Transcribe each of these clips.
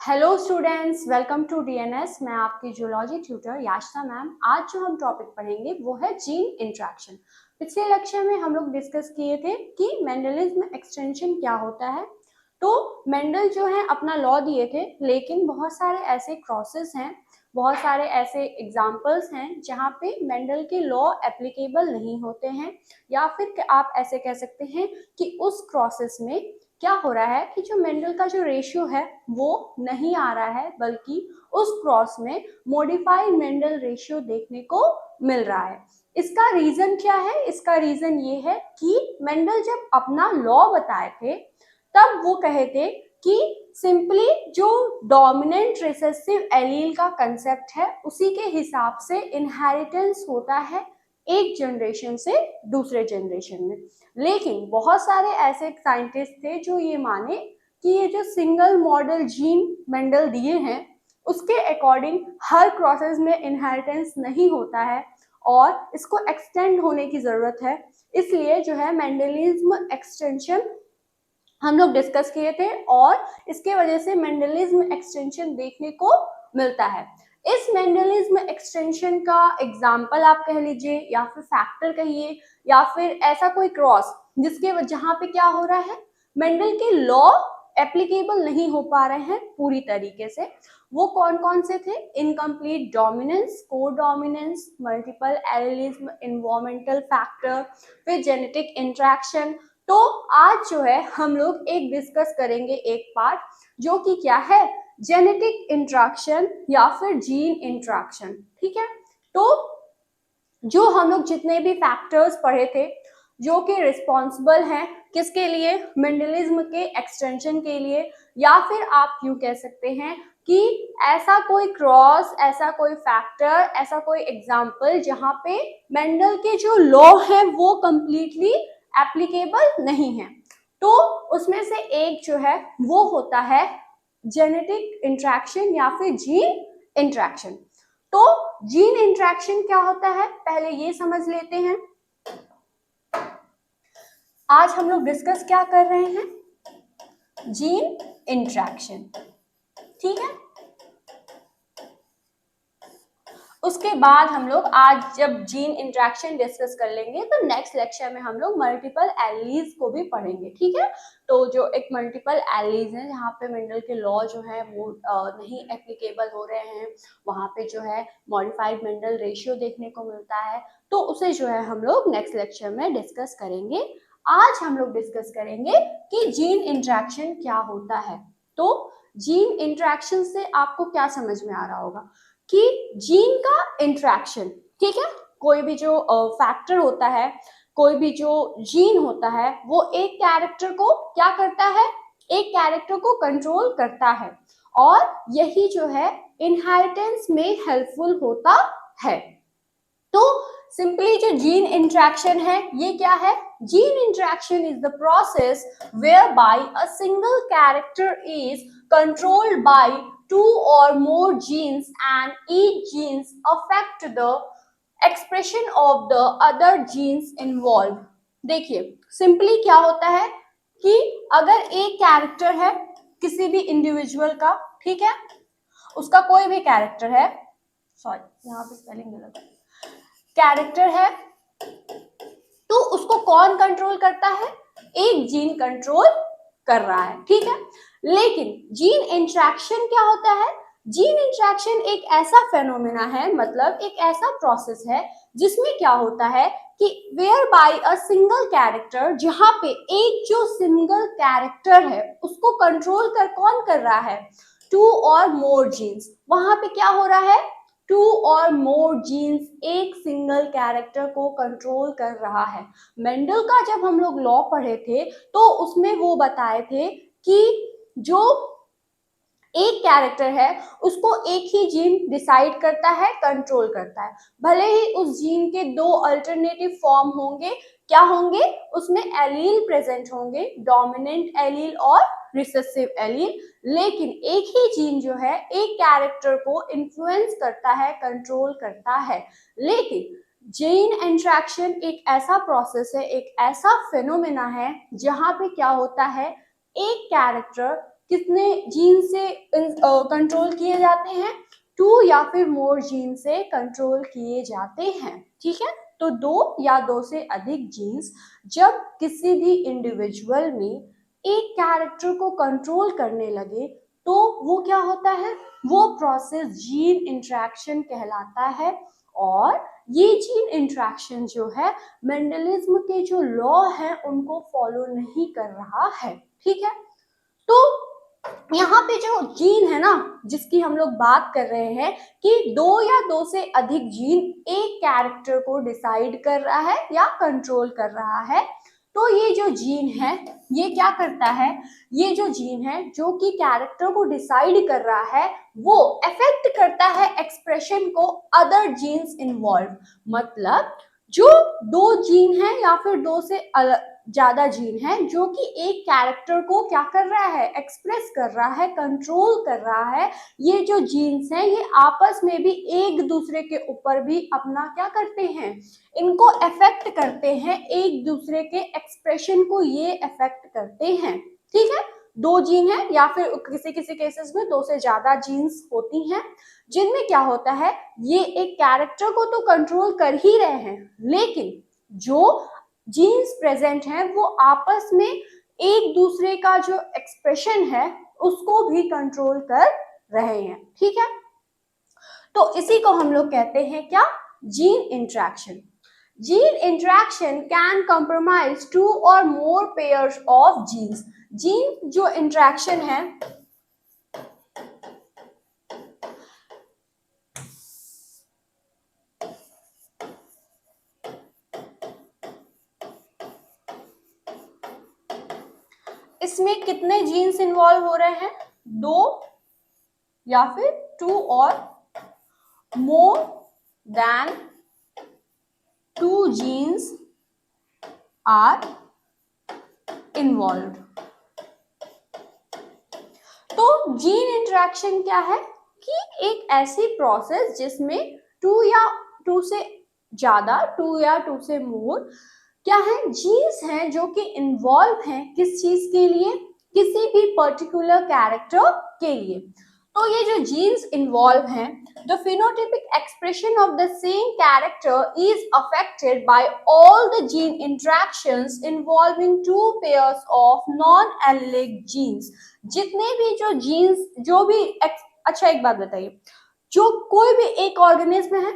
Hello students, welcome to DNS. मैं आपकी zoology tutor याशिता ma'am. आज जो हम टॉपिक पढ़ेंगे वो है जीन इंट्रैक्शन। पिछले लेक्चर में हम लोग डिस्कस किए थे कि मेंडलिज्म एक्सटेंशन क्या होता है। तो मेंडल जो है अपना लॉ दिए थे, लेकिन बहुत सारे ऐसे क्रॉसेस हैं, बहुत सारे ऐसे एग्जाम्पल्स हैं जहाँ पे मेंडल के लॉ एप्लीकेबल नहीं होते हैं, या फिर आप ऐसे कह सकते हैं कि उस क्रॉसेस में क्या हो रहा है कि जो मेंडल का जो रेशियो है वो नहीं आ रहा है, बल्कि उस क्रॉस में मॉडिफाइड मेंडल रेशियो देखने को मिल रहा है। इसका रीजन क्या है? इसका रीजन ये है कि मेंडल जब अपना लॉ बताए थे तब वो कहे थे कि सिंपली जो डोमिनेंट रिसेसिव एलील का कंसेप्ट है उसी के हिसाब से इनहेरिटेंस होता है एक जनरेशन से दूसरे जनरेशन में। लेकिन बहुत सारे ऐसे साइंटिस्ट थे जो ये माने कि ये जो सिंगल मॉडल जीन मेंडल दिए हैं उसके अकॉर्डिंग हर प्रोसेस में इनहेरिटेंस नहीं होता है और इसको एक्सटेंड होने की जरूरत है। इसलिए जो है मेंडलिज्म एक्सटेंशन हम लोग डिस्कस किए थे और इसके वजह से मेंडलिज्म एक्सटेंशन देखने को मिलता है। इस मेंडलिज्म एक्सटेंशन का एग्जाम्पल आप कह लीजिए या फिर फैक्टर कहिए या फिर ऐसा कोई क्रॉस जिसके जहां पे क्या हो रहा है, मेंडल के लॉ एप्लीकेबल नहीं हो पा रहे हैं पूरी तरीके से। वो कौन कौन से थे? इनकम्प्लीट डोमिनेंस, को dominance, multiple allelism, environmental factor, फिर जेनेटिक इंटरेक्शन। तो आज जो है हम लोग एक डिस्कस करेंगे एक पार्ट जो कि क्या है, जेनेटिक इंट्रैक्शन या फिर जीन इंट्रैक्शन। ठीक है, तो जो हम लोग जितने भी फैक्टर्स पढ़े थे जो कि रिस्पॉन्सिबल हैं किसके लिए, मेंडलिज्म के एक्सटेंशन के लिए, या फिर आप यूं कह सकते हैं कि ऐसा कोई क्रॉस, ऐसा कोई फैक्टर, ऐसा कोई एग्जाम्पल जहां पे मेंडल के जो लॉ है वो कंप्लीटली एप्लीकेबल नहीं है। तो उसमें से एक जो है वो होता है जेनेटिक इंट्रैक्शन या फिर जीन इंट्रैक्शन। तो जीन इंट्रैक्शन क्या होता है पहले ये समझ लेते हैं। आज हम लोग डिस्कस क्या कर रहे हैं, जीन इंट्रैक्शन। ठीक है, उसके बाद हम लोग आज जब जीन इंट्रैक्शन डिस्कस कर लेंगे तो नेक्स्ट लेक्चर में हम लोग मल्टीपल एलीज को भी पढ़ेंगे। ठीक है, तो जो एक मल्टीपल एलीज है जहाँ पे मेंडल के लॉ जो है वो नहीं एप्लीकेबल हो रहे हैं, वहाँ पे जो है मॉडिफाइड मेंडल रेशियो देखने को मिलता है, तो उसे जो है हम लोग नेक्स्ट लेक्चर में डिस्कस करेंगे। आज हम लोग डिस्कस करेंगे कि जीन इंट्रैक्शन क्या होता है। तो जीन इंट्रैक्शन से आपको क्या समझ में आ रहा होगा कि जीन का इंट्रैक्शन, ठीक है, कोई भी जो फैक्टर होता है, कोई भी जो जीन होता है वो एक कैरेक्टर को क्या करता है, एक कैरेक्टर को कंट्रोल करता है और यही जो है इनहेरिटेंस में हेल्पफुल होता है। तो सिंपली जो जीन इंट्रैक्शन है ये क्या है, gene interaction is the process where by a single character is controlled by two or more genes and each genes affect the expression of the other genes involved। देखिए simply क्या होता है कि अगर एक कैरेक्टर है किसी भी इंडिविजुअल का, ठीक है, उसका कोई भी कैरेक्टर है, सॉरी यहाँ पे स्पेलिंग गलत है, कैरेक्टर है तो उसको कौन कंट्रोल करता है, एक जीन कंट्रोल कर रहा है। ठीक है, लेकिन जीन इंट्रैक्शन क्या होता है, जीन इंट्रैक्शन एक ऐसा फेनोमेना है, मतलब एक ऐसा प्रोसेस है जिसमें क्या होता है कि where by a single character, जहां पे एक जो सिंगल कैरेक्टर है उसको कंट्रोल कौन कर रहा है, टू और मोर जीन्स। वहां पे क्या हो रहा है, टू और मोर जीन्स एक सिंगल कैरेक्टर को कंट्रोल कर रहा है। मेंडल का जब हम लोग लॉ पढ़े थे तो उसमें वो बताए थे कि जो एक कैरेक्टर है उसको एक ही जीन डिसाइड करता है, कंट्रोल करता है, भले ही उस जीन के दो अल्टरनेटिव फॉर्म होंगे, क्या होंगे उसमें एलील प्रेजेंट होंगे, डोमिनेंट एलील और रिसेसिव एलील, लेकिन एक ही जीन जो है एक कैरेक्टर को इन्फ्लुएंस करता है, कंट्रोल करता है। लेकिन जीन इंट्रैक्शन एक ऐसा प्रोसेस है, एक ऐसा फिनोमेना है जहां पे क्या होता है, एक कैरेक्टर कितने जीन से कंट्रोल किए जाते हैं, 2 या फिर मोर जीन से कंट्रोल किए जाते हैं। ठीक है, तो 2 या 2 से अधिक जीन्स जब किसी भी इंडिविजुअल में एक कैरेक्टर को कंट्रोल करने लगे तो वो क्या होता है, वो प्रोसेस जीन इंटरेक्शन कहलाता है। और ये जीन इंटरेक्शन जो है मेंडलिज्म के जो लॉ है उनको फॉलो नहीं कर रहा है। ठीक है, तो यहाँ पे जो जीन है ना जिसकी हम लोग बात कर रहे हैं कि 2 या 2 से अधिक जीन एक कैरेक्टर को डिसाइड कर रहा है या कंट्रोल कर रहा है, तो ये जो जीन है ये क्या करता है, ये जो जीन है जो कि कैरेक्टर को डिसाइड कर रहा है वो अफेक्ट करता है एक्सप्रेशन को अदर जीन्स इन्वॉल्व। मतलब जो 2 जीन है या फिर 2 से ज्यादा जीन है जो कि एक कैरेक्टर को क्या कर रहा है, एक्सप्रेस कर रहा है, कंट्रोल कर रहा है, ये जो जीन्स हैं ये आपस में भी एक दूसरे के ऊपर भी अपना क्या करते हैं, इनको अफेक्ट करते हैं, एक दूसरे के एक्सप्रेशन को ये अफेक्ट करते हैं। ठीक है, 2 जीन है या फिर किसी किसी केसेस में 2 से ज्यादा जीन्स होती हैं जिनमें क्या होता है, ये एक कैरेक्टर को तो कंट्रोल कर ही रहे हैं लेकिन जो जीन्स प्रेजेंट हैं वो आपस में एक दूसरे का जो एक्सप्रेशन है उसको भी कंट्रोल कर रहे हैं। ठीक है, तो इसी को हम लोग कहते हैं क्या, gene interaction. Gene interaction can compromise 2 और मोर पेयर्स ऑफ जीन्स। जीन जो इंटरेक्शन है इसमें कितने जीन्स इन्वॉल्व हो रहे हैं, 2 या फिर 2 और more than 2 genes are involved। तो जीन इंटरेक्शन क्या है कि एक ऐसी प्रोसेस जिसमें 2 या 2 से ज्यादा, 2 या 2 से मोर क्या है, जीन्स हैं जो कि इन्वॉल्व हैं किस चीज के लिए, किसी भी पर्टिकुलर कैरेक्टर के लिए। तो ये जो जीन्स इन्वॉल्व हैं, the phenotypic expression of the same character is affected by all the gene interactions involving 2 pairs of non-allelic genes। जितने भी जो जीन्स जो भी अच्छा एक बात बताइए, जो कोई भी एक ऑर्गेनिज्म है,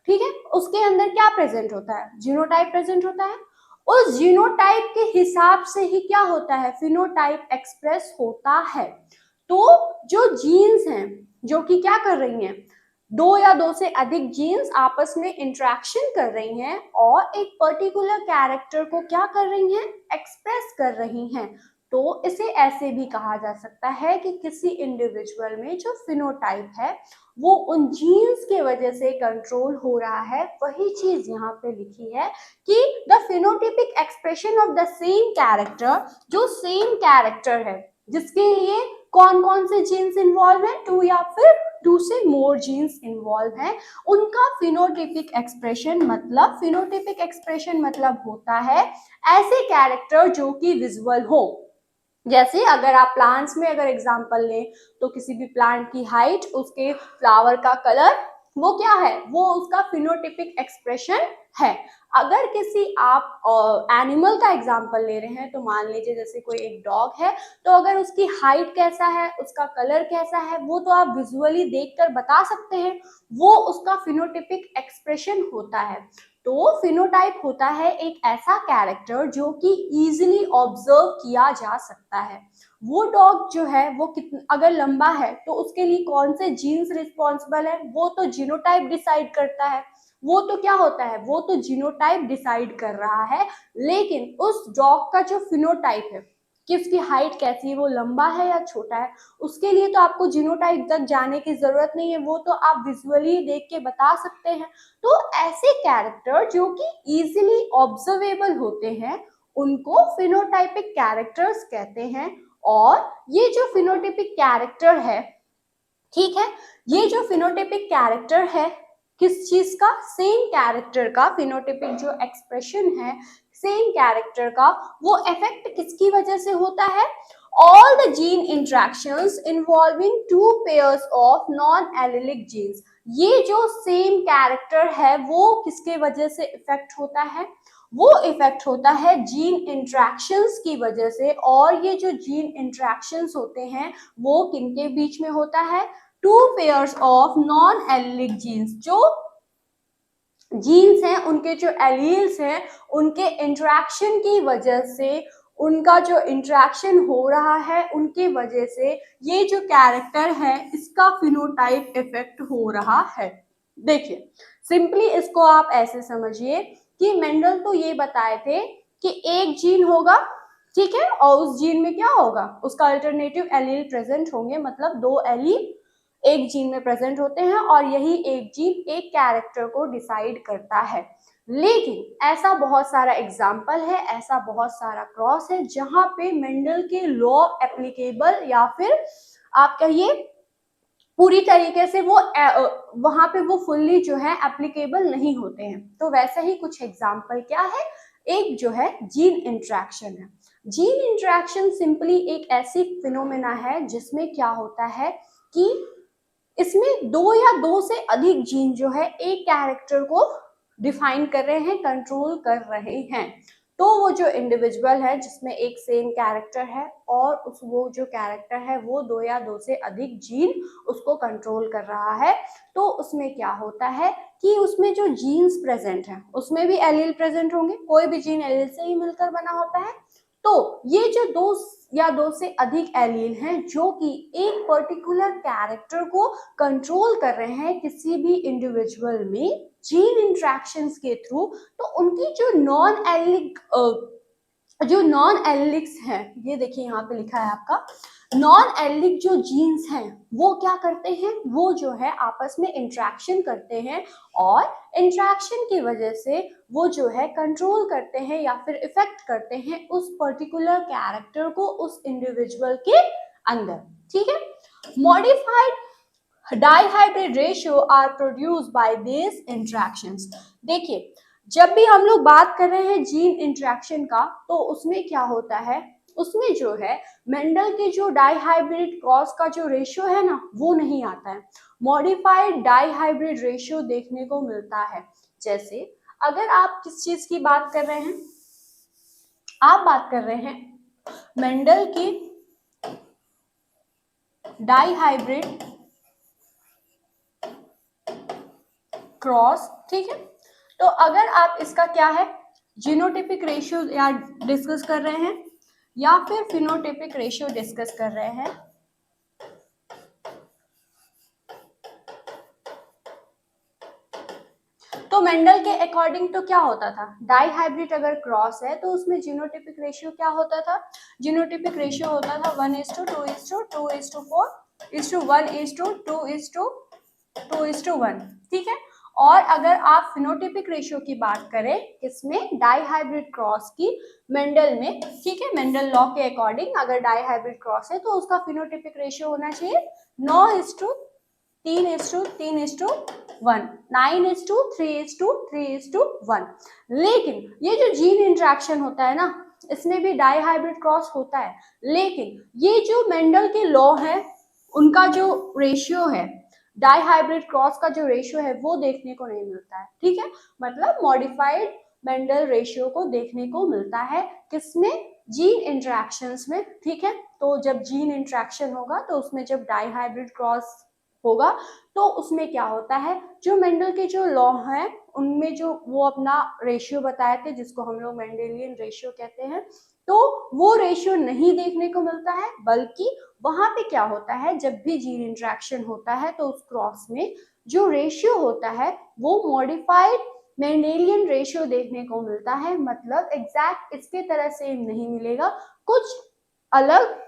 ठीक है, उसके अंदर क्या प्रेजेंट होता है, जीनोटाइप प्रेजेंट होता है। उस जीनोटाइप के हिसाब से ही क्या होता है, फिनोटाइप एक्सप्रेस होता है। तो जो जीन्स हैं जो कि क्या कर रही हैं, 2 या 2 से अधिक जीन्स आपस में इंटरेक्शन कर रही हैं और एक पर्टिकुलर कैरेक्टर को क्या कर रही हैं, एक्सप्रेस कर रही हैं। तो इसे ऐसे भी कहा जा सकता है कि किसी इंडिविजुअल में जो फिनोटाइप है वो उन जीन्स के वजह से कंट्रोल हो रहा है। वही चीज यहाँ पे लिखी है कि the phenotypic expression of the same character, जो सेम कैरेक्टर है जिसके लिए कौन कौन से जीन्स इन्वॉल्व हैं, 2 या फिर 2 से मोर जीन्स इन्वॉल्व हैं, उनका फिनोटिपिक एक्सप्रेशन मतलब, फिनोटिपिक एक्सप्रेशन मतलब होता है ऐसे कैरेक्टर जो कि विजुअल हो। जैसे अगर आप प्लांट्स में अगर एग्जांपल लें तो किसी भी प्लांट की हाइट, उसके फ्लावर का कलर, वो क्या है, वो उसका फिनोटिपिक एक्सप्रेशन है। अगर किसी आप एनिमल का एग्जांपल ले रहे हैं तो मान लीजिए जैसे कोई एक डॉग है, तो अगर उसकी हाइट कैसा है, उसका कलर कैसा है, वो तो आप विजुअली देखकर बता सकते हैं, वो उसका फिनोटिपिक एक्सप्रेशन होता है। तो फिनोटाइप होता है एक ऐसा कैरेक्टर जो कि इजीली ऑब्जर्व किया जा सकता है। वो डॉग जो है वो अगर लंबा है तो उसके लिए कौन से जीन्स रिस्पॉन्सिबल है, वो तो जीनोटाइप डिसाइड करता है, वो तो क्या होता है, वो तो जीनोटाइप डिसाइड कर रहा है। लेकिन उस डॉग का जो फिनोटाइप है कि उसकी हाइट कैसी है, वो लंबा है या छोटा है, उसके लिए तो आपको जीनोटाइप तक जाने की जरूरत नहीं है, वो तो आप विजुअली देख के बता सकते हैं। तो ऐसे कैरेक्टर जो कि इजीली ऑब्जर्वेबल होते हैं उनको फिनोटाइपिक कैरेक्टर्स कहते हैं। और ये जो फिनोटाइपिक कैरेक्टर है, ठीक है, ये जो फिनोटाइपिक कैरेक्टर है किस चीज का, सेम कैरेक्टर का फिनोटाइपिक जो एक्सप्रेशन है सेम कैरेक्टर का, वो इफेक्ट किसकी वजह से होता है, all the gene interactions involving two pairs of non-allelic genes। ये जो सेम कैरेक्टर है वो किसके वजह से इफेक्ट होता है? वो इफेक्ट होता है जीन इंट्रैक्शंस की वजह से। और ये जो जीन इंट्रैक्शंस होते हैं वो किनके बीच में होता है? Two pairs of non allelic genes. जो जीन्स हैं उनके जो एलील्स हैं उनके इंटरेक्शन की वजह से, उनका जो इंटरेक्शन हो रहा है उनके वजह से ये जो कैरेक्टर है इसका फिनोटाइप इफेक्ट हो रहा है। देखिए सिंपली इसको आप ऐसे समझिए कि मेंडल तो ये बताए थे कि एक जीन होगा, ठीक है, और उस जीन में क्या होगा? उसका अल्टरनेटिव एलील प्रेजेंट होंगे, मतलब दो एलील एक जीन में प्रेजेंट होते हैं और यही एक जीन एक कैरेक्टर को डिसाइड करता है। लेकिन ऐसा बहुत सारा एग्जाम्पल है, ऐसा बहुत सारा क्रॉस है जहां पे मेंडल के लॉ एप्लीकेबल या फिर आप कहिए पूरी तरीके से वो वहां पे वो फुल्ली जो है एप्लीकेबल नहीं होते हैं। तो वैसे ही कुछ एग्जाम्पल क्या है? एक जो है जीन इंट्रैक्शन है। जीन इंट्रैक्शन सिंपली एक ऐसी फिनोमेना है जिसमें क्या होता है कि इसमें दो या दो से अधिक जीन जो है एक कैरेक्टर को डिफाइन कर रहे हैं, कंट्रोल कर रहे हैं। तो वो जो इंडिविजुअल है जिसमें एक सेम कैरेक्टर है और वो जो कैरेक्टर है वो दो या दो से अधिक जीन उसको कंट्रोल कर रहा है, तो उसमें क्या होता है कि उसमें जो जीन्स प्रेजेंट हैं उसमें भी एलील प्रेजेंट होंगे। कोई भी जीन एलील से ही मिलकर बना होता है। तो ये जो दो या दो से अधिक एलील हैं जो कि एक पर्टिकुलर कैरेक्टर को कंट्रोल कर रहे हैं किसी भी इंडिविजुअल में जीन इंट्रैक्शंस के थ्रू, तो उनकी जो नॉन एलिक्स हैं, ये देखिए यहाँ पे लिखा है आपका, नॉन एलिक जो जीन्स हैं वो क्या करते हैं? वो जो है आपस में इंट्रैक्शन करते हैं और इंट्रैक्शन की वजह से वो जो है कंट्रोल करते हैं या फिर इफेक्ट करते हैं उस पर्टिकुलर कैरेक्टर को उस इंडिविजुअल के अंदर, ठीक है। Modified dihybrid ratio are produced by this interactions. देखिए जब भी हम लोग बात कर रहे हैं जीन इंट्रैक्शन का तो उसमें क्या होता है, उसमें जो है मेंडल के जो डाइहाइब्रिड क्रॉस का जो रेशियो है ना वो नहीं आता है, मॉडिफाइड डाइहाइब्रिड रेशियो देखने को मिलता है। जैसे अगर आप किस चीज की बात कर रहे हैं, आप बात कर रहे हैं मेंडल की डाइहाइब्रिड क्रॉस, ठीक है। तो अगर आप इसका क्या है जीनोटिपिक रेशियो या डिस्कस कर रहे हैं या फिर फिनोटिपिक रेशियो डिस्कस कर रहे हैं, तो मेंडल के अकॉर्डिंग तो क्या होता था, डाइहाइब्रिड अगर क्रॉस है तो उसमें जीनोटिपिक रेशियो क्या होता था? जीनोटिपिक रेशियो होता था 1:2:2:1:1, ठीक है। और अगर आप फिनोटिपिक रेशियो की बात करें किसमें? डाइहाइब्रिड क्रॉस की मेंडल में, ठीक है। मेंडल लॉ के अकॉर्डिंग अगर डाइहाइब्रिड क्रॉस है तो उसका फिनोटिपिक रेशियो होना चाहिए 9:3:3:1, 9:3:3:1। लेकिन ये जो जीन इंट्रैक्शन होता है ना इसमें भी डाइहाइब्रिड क्रॉस होता है, लेकिन ये जो मेंडल के लॉ है उनका जो रेशियो है, डाइहाइब्रिड क्रॉस का जो रेशियो है वो देखने को नहीं मिलता है, ठीक है। मतलब मॉडिफाइड मेंडल रेशियो को देखने को मिलता है किसमें? जीन इंट्रैक्शंस में, ठीक है। तो जब जीन इंट्रैक्शन होगा तो उसमें जब डाइहाइब्रिड क्रॉस होगा तो उसमें क्या होता है, जो मेंडल के जो लॉ हैं उनमें जो वो अपना रेशियो बताए थे जिसको हम लोग मेंडेलियन रेशियो कहते हैं, तो वो रेशियो नहीं देखने को मिलता है, बल्कि वहां पे क्या होता है जब भी जीन इंट्रैक्शन होता है तो उस क्रॉस में जो रेशियो होता है वो मॉडिफाइड मेंडेलियन रेशियो देखने को मिलता है। मतलब एग्जैक्ट इसके तरह सेम नहीं मिलेगा, कुछ अलग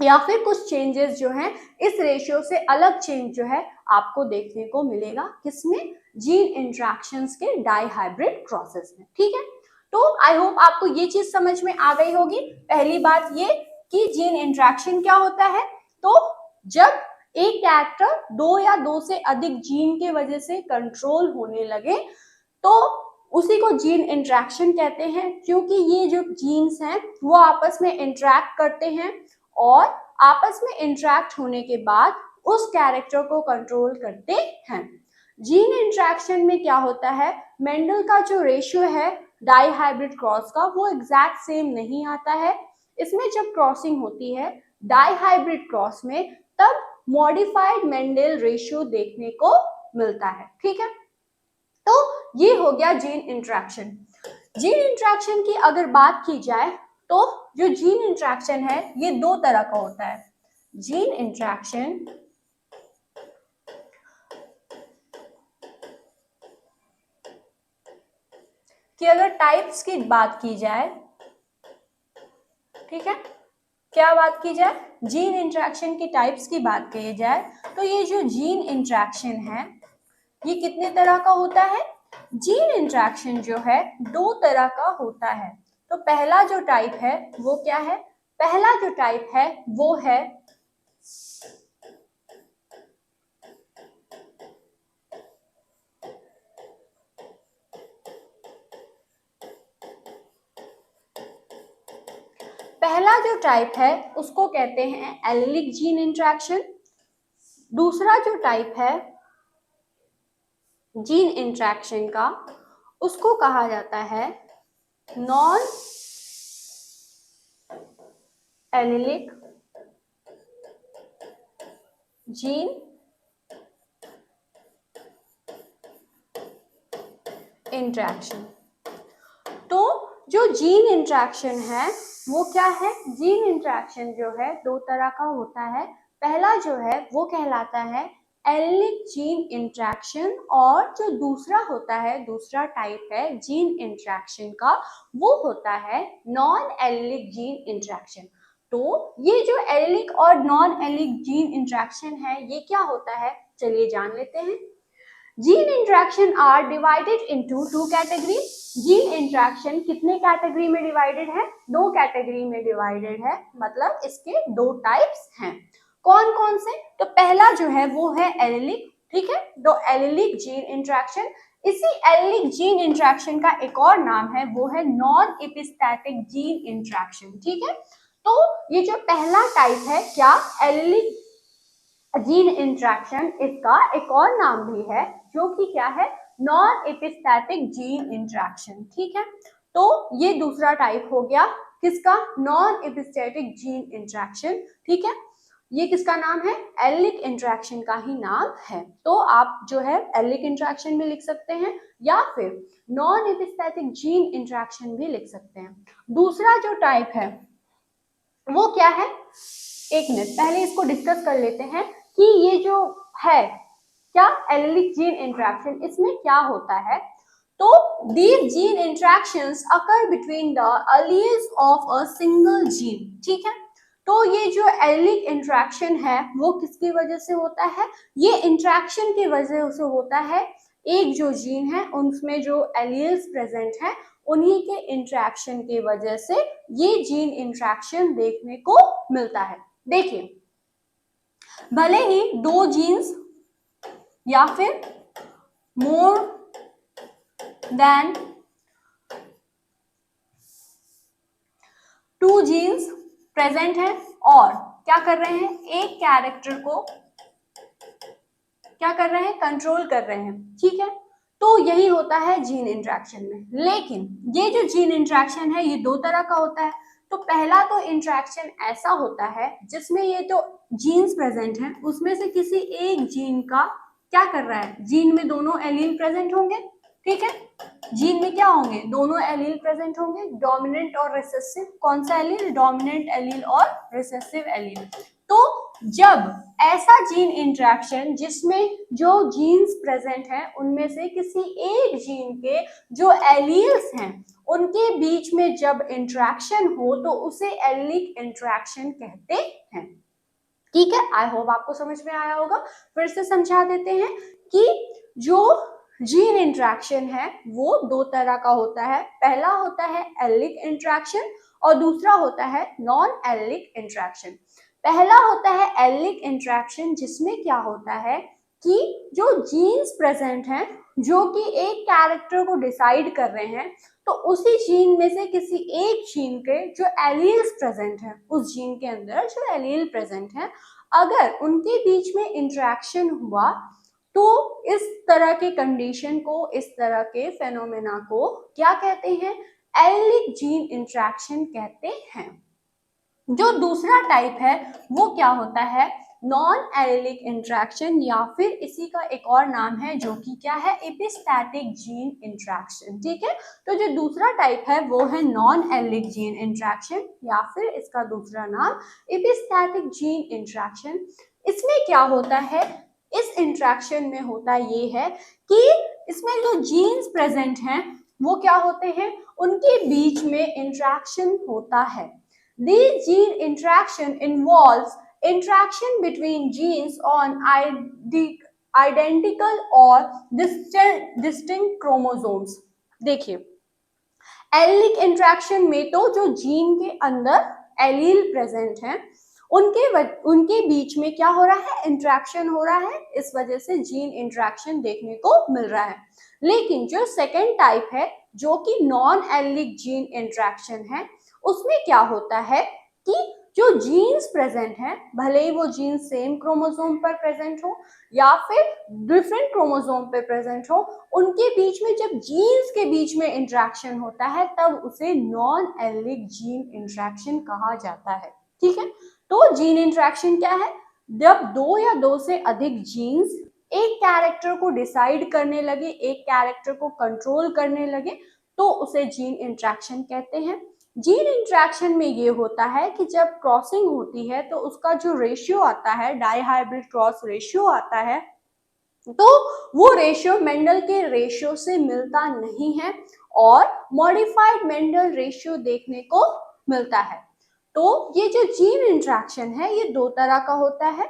या फिर कुछ चेंजेस जो हैं इस रेशियो से अलग चेंज जो है आपको देखने को मिलेगा किसमें? जीन इंट्रैक्शंस के डाइहाइब्रिड क्रॉसेस में, ठीक है। तो आई होप आपको ये चीज समझ में आ गई होगी। पहली बात ये कि जीन इंट्रैक्शन क्या होता है, तो जब एक कैरेक्टर दो या दो से अधिक जीन के वजह से कंट्रोल होने लगे तो उसी को जीन इंट्रैक्शन कहते हैं, क्योंकि ये जो जीन्स हैं वो आपस में इंटरेक्ट करते हैं और आपस में इंटरेक्ट होने के बाद उस कैरेक्टर को कंट्रोल करते हैं। जीन इंटरेक्शन में क्या होता है, मेंडल का जो रेशियो है डाई हाइब्रिड क्रॉस का वो एग्जैक्ट सेम नहीं आता है। इसमें जब क्रॉसिंग होती है डाई हाइब्रिड क्रॉस में तब मॉडिफाइड मेंडल रेशियो देखने को मिलता है। ठीक है, तो ये हो गया जीन इंटरेक्शन। जीन इंटरेक्शन की अगर बात की जाए तो जो जीन इंटरेक्शन है ये दो तरह का होता है। जीन इंटरेक्शन कि अगर टाइप्स की बात की जाए, ठीक है, क्या बात की जाए, जीन इंटरेक्शन की टाइप्स की बात की जाए तो ये जो जीन इंटरेक्शन है ये कितने तरह का होता है। जीन इंटरेक्शन जो है दो तरह का होता है। तो पहला जो टाइप है वो क्या है, पहला जो टाइप है वो है पहला जो टाइप है उसको कहते हैं एलिलिक जीन इंटरेक्शन। दूसरा जो टाइप है जीन इंटरेक्शन का उसको कहा जाता है नॉन एलिलिक जीन इंटरेक्शन। तो जो जीन इंटरेक्शन है वो क्या है, जीन इंटरेक्शन जो है दो तरह का होता है। पहला जो है वो कहलाता है एलिलिक जीन इंटरेक्शन और जो दूसरा होता है, दूसरा टाइप है जीन इंटरेक्शन का वो होता है नॉन एलिलिक जीन इंटरेक्शन। तो ये जो एलिलिक और नॉन एलिलिक जीन इंटरेक्शन है ये क्या होता है, चलिए जान लेते हैं। Gene interaction are divided into two category. Gene interaction कितने कैटेगरी में डिवाइडेड है, दो कैटेगरी में डिवाइडेड है, मतलब इसके दो टाइप्स हैं। कौन कौन से, तो पहला जो है वो है एलिलिक, ठीक है, तो एलिलिक जीन इंटरेक्शन। इसी एलिलिक जीन इंटरेक्शन का एक और नाम है वो है नॉन एपिस्टैटिक जीन इंटरेक्शन। ठीक है, तो ये जो पहला टाइप है क्या, एलिलिक जीन इंटरेक्शन, इसका एक और नाम भी है जो कि क्या है, नॉन एपिस्टैटिक जीन इंटरेक्शन। ठीक है, तो ये दूसरा टाइप हो गया किसका, नॉन एपिस्टैटिक जीन इंटरेक्शन। ठीक है, ये किसका नाम है, एलिलिक इंटरेक्शन का ही नाम है। तो आप जो है एलिलिक इंटरेक्शन भी लिख सकते हैं या फिर नॉन एपिस्टैटिक जीन इंटरेक्शन भी लिख सकते हैं। दूसरा जो टाइप है वो क्या है, एक मिनट पहले इसको डिस्कस कर लेते हैं कि ये जो है क्या एलिलिक जीन इंटरेक्शन, इसमें क्या होता है। तो these gene interactions occur between the alleles of a single gene। ठीक है, तो ये जो एलिलिक इंटरेक्शन है वो किसकी वजह से होता है, ये इंटरेक्शन की वजह से होता है। एक जो जीन है उसमें जो एलील्स प्रेजेंट है उन्हीं के इंटरेक्शन की वजह से ये जीन इंटरेक्शन देखने को मिलता है। देखिए, भले ही दो जीन्स या फिर more than two genes present है और क्या कर रहे हैं, एक कैरेक्टर को क्या कर रहे हैं, कंट्रोल कर रहे हैं। ठीक है, तो यही होता है जीन इंटरेक्शन में। लेकिन ये जो जीन इंटरेक्शन है ये दो तरह का होता है। तो पहला तो इंटरेक्शन ऐसा होता है जिसमें ये जो जीन्स प्रेजेंट हैं उसमें से किसी एक जीन का क्या कर रहा है, जीन में दोनों एलील प्रेजेंट होंगे। ठीक है, जीन में क्या होंगे, दोनों एलील प्रेजेंट होंगे, डोमिनेंट और रिसेसिव। कौन सा एलील, डोमिनेंट एलील और रिसेसिव एलील। तो जब ऐसा जीन इंटरेक्शन जिसमें जो जीन्स प्रेजेंट हैं उनमें से किसी एक जीन के जो एलील्स हैं उनके बीच में जब इंटरेक्शन हो तो उसे एलिलिक इंटरेक्शन कहते हैं। ठीक है, आई होप आपको समझ में आया होगा। फिर से समझा देते हैं कि जो जीन इंटरेक्शन है वो दो तरह का होता है। पहला होता है एलिलिक इंटरेक्शन और दूसरा होता है नॉन एलिलिक इंटरेक्शन। पहला होता है एलिलिक इंटरेक्शन जिसमें क्या होता है कि जो जीन्स प्रेजेंट हैं जो कि एक कैरेक्टर को डिसाइड कर रहे हैं, तो उसी जीन में से किसी एक जीन के जो एलील्स प्रेजेंट हैं, उस जीन के अंदर जो एलील प्रेजेंट है, अगर उनके बीच में इंटरेक्शन हुआ तो इस तरह के कंडीशन को, इस तरह के फेनोमेना को क्या कहते हैं? एलिक जीन इंटरेक्शन कहते हैं। जो दूसरा टाइप है वो क्या होता है? नॉन एलिक इंटरेक्शन, या फिर इसी का एक और नाम है जो कि क्या है? Epistatic gene interaction. ठीक है, तो जो दूसरा टाइप है वो है नॉन एलिक जीन इंटरेक्शन, या फिर इसका दूसरा नाम एपिस्टैटिक जीन इंटरेक्शन। इसमें क्या होता है? इस इंटरेक्शन में होता ये है कि इसमें जो जीन्स प्रेजेंट हैं वो क्या होते हैं? उनके बीच में इंटरेक्शन होता है। This gene interaction involves interaction between genes on identical or distinct chromosomes. देखिए, एलिक इंटरेक्शन में तो जो जीन के अंदर एलील प्रेजेंट हैं उनके बीच में क्या हो रहा है? इंटरेक्शन हो रहा है, इस वजह से जीन इंटरेक्शन देखने को मिल रहा है। लेकिन जो सेकेंड टाइप है जो कि नॉन एलिक जीन इंटरेक्शन है, उसमें क्या होता है कि जो जीन्स प्रेजेंट हैं, भले ही वो जीन्स सेम क्रोमोसोम पर प्रेजेंट हो या फिर डिफरेंट क्रोमोसोम पे प्रेजेंट हो, उनके बीच में जब जीन्स के बीच में इंटरेक्शन होता है तब उसे नॉन एलिक जीन इंटरेक्शन कहा जाता है। ठीक है, तो जीन इंटरेक्शन क्या है? जब दो या दो से अधिक जीन्स एक कैरेक्टर को डिसाइड करने लगे, एक कैरेक्टर को कंट्रोल करने लगे, तो उसे जीन इंटरेक्शन कहते हैं। जीन इंटरेक्शन में ये होता है कि जब क्रॉसिंग होती है तो उसका जो रेशियो आता है, डाइहाइब्रिड क्रॉस रेशियो आता है, तो वो रेशियो मेंडल के रेशियो से मिलता नहीं है और मॉडिफाइड मेंडल रेशियो देखने को मिलता है। तो ये जो जीन इंटरेक्शन है ये दो तरह का होता है।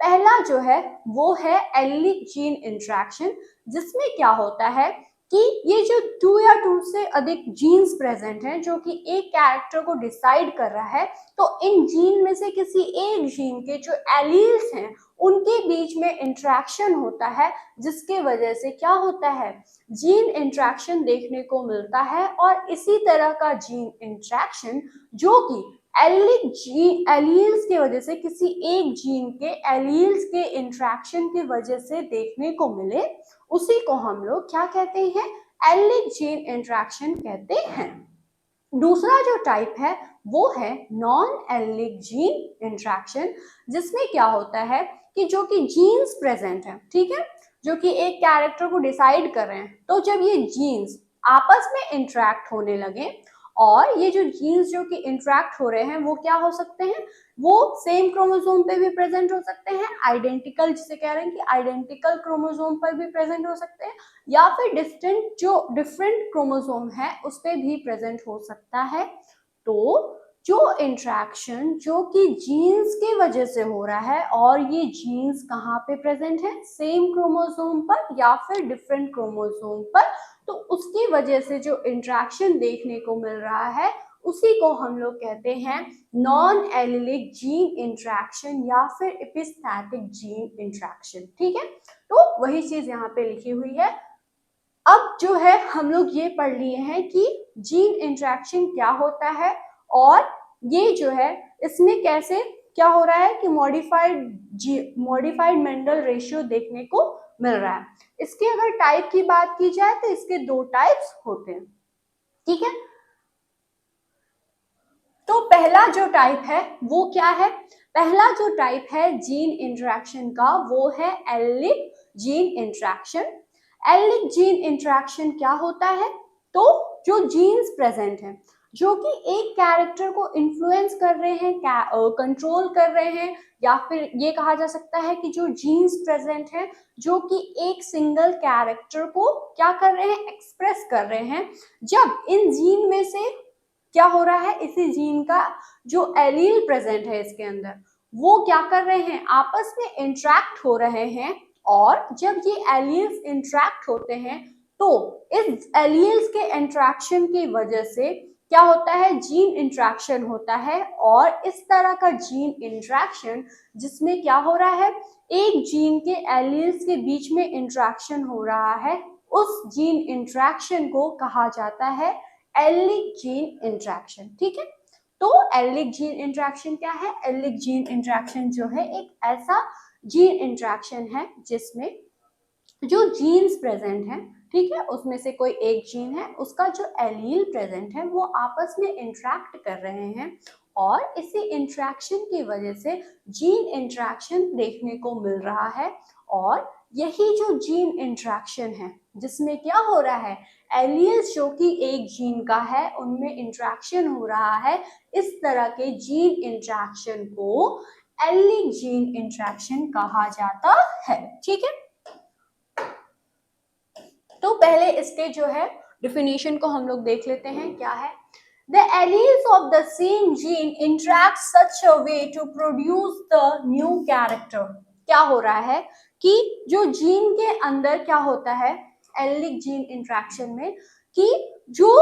पहला जो है वो है एलिक जीन इंटरेक्शन, जिसमें क्या होता है कि ये जो 2 या 2 से अधिक जीन्स प्रेजेंट हैं जो कि एक कैरेक्टर को डिसाइड कर रहा है, तो इन जीन में से किसी एक जीन के जो एलील्स हैं उनके बीच में इंटरेक्शन होता है, जिसके वजह से क्या होता है? जीन इंटरेक्शन देखने को मिलता है। और इसी तरह का जीन इंटरेक्शन जो कि एलील्स की वजह से, किसी एक जीन के एलील्स के इंटरेक्शन की वजह से देखने को मिले, उसी को हम लोग क्या कहते हैं? एलिक जीन इंटरेक्शन कहते हैं। दूसरा जो टाइप है वो है नॉन एलिक जीन इंटरेक्शन, जिसमें क्या होता है कि जो कि जीन्स प्रेजेंट है, ठीक है, जो कि एक कैरेक्टर को डिसाइड कर रहे हैं, तो जब ये जीन्स आपस में इंटरेक्ट होने लगे, और ये जो जीन्स जो कि इंटरेक्ट हो रहे हैं वो क्या हो सकते हैं? वो सेम क्रोमोसोम पे भी प्रेजेंट हो सकते हैं, आइडेंटिकल जिसे कह रहे हैं कि आइडेंटिकल क्रोमोसोम पर भी प्रेजेंट हो सकते हैं, या फिर डिस्टेंट जो डिफरेंट क्रोमोसोम है उस पर भी प्रेजेंट हो सकता है। तो जो इंटरेक्शन जो कि जीन्स की वजह से हो रहा है, और ये जीन्स कहाँ पे प्रेजेंट है? सेम क्रोमोसोम पर या फिर डिफरेंट क्रोमोसोम पर, तो उसकी वजह से जो इंटरेक्शन देखने को मिल रहा है उसी को हम लोग कहते हैं नॉन एलिलिक जीन इंटरेक्शन या फिर एपिस्थेटिक जीन इंटरेक्शन। ठीक है, तो वही चीज यहाँ पे लिखी हुई है। अब जो है हम लोग ये पढ़ लिए हैं कि जीन इंटरेक्शन क्या होता है, और ये जो है इसमें कैसे क्या हो रहा है कि मॉडिफाइड मेंडल रेशियो देखने को मिल रहा है। इसके अगर टाइप की बात की जाए तो इसके दो टाइप्स होते हैं। ठीक है, तो पहला जो टाइप है वो क्या है? पहला जो टाइप है जीन इंटरेक्शन का वो है allelic gene interaction. Allelic gene interaction क्या होता है? तो जो जीन्स प्रेजेंट हैं जो कि एक कैरेक्टर को इन्फ्लुएंस कर रहे हैं, कंट्रोल कर रहे हैं, या फिर ये कहा जा सकता है कि जो जीन्स प्रेजेंट हैं जो कि एक सिंगल कैरेक्टर को क्या कर रहे हैं? एक्सप्रेस कर रहे हैं। जब इन जीन में से क्या हो रहा है, इसी जीन का जो एलील प्रेजेंट है इसके अंदर, वो क्या कर रहे हैं? आपस में इंटरेक्ट हो रहे हैं। और जब ये एलील्स इंटरेक्ट होते हैं तो इस एलील्स के इंटरेक्शन की वजह से क्या होता है, जीन इंट्रैक्शन होता है। और इस तरह का जीन इंट्रैक्शन जिसमें क्या हो रहा है, एक जीन के एलील्स के बीच में इंट्रैक्शन हो रहा है, उस जीन इंट्रैक्शन को कहा जाता है एलिक जीन इंट्रैक्शन। ठीक है, तो एलिक जीन इंट्रैक्शन क्या है, एलिक जीन इंट्रैक्शन जो है एक ऐसा जीन इंट्रैक्शन है जिसमें जो जीन्स प्रेजेंट हैं, ठीक है, उसमें से कोई एक जीन है, उसका जो एलील प्रेजेंट है वो आपस में इंटरेक्ट कर रहे हैं, और इसी इंटरेक्शन की वजह से जीन इंटरेक्शन देखने को मिल रहा है। और यही जो जीन इंटरेक्शन है जिसमें क्या हो रहा है, एलील्स जो कि एक जीन का है उनमें इंटरेक्शन हो रहा है, इस तरह के जीन इंटरेक्शन को एलिक जीन इंटरेक्शन कहा जाता है। ठीक है, तो पहले इसके जो है डिफिनीशन को हम लोग देख लेते हैं, क्या है। The alleles of the same gene interact such a way to produce the new character। क्या हो रहा है कि जो जीन के अंदर क्या होता है एलिक जीन इंट्रैक्शन में, कि जो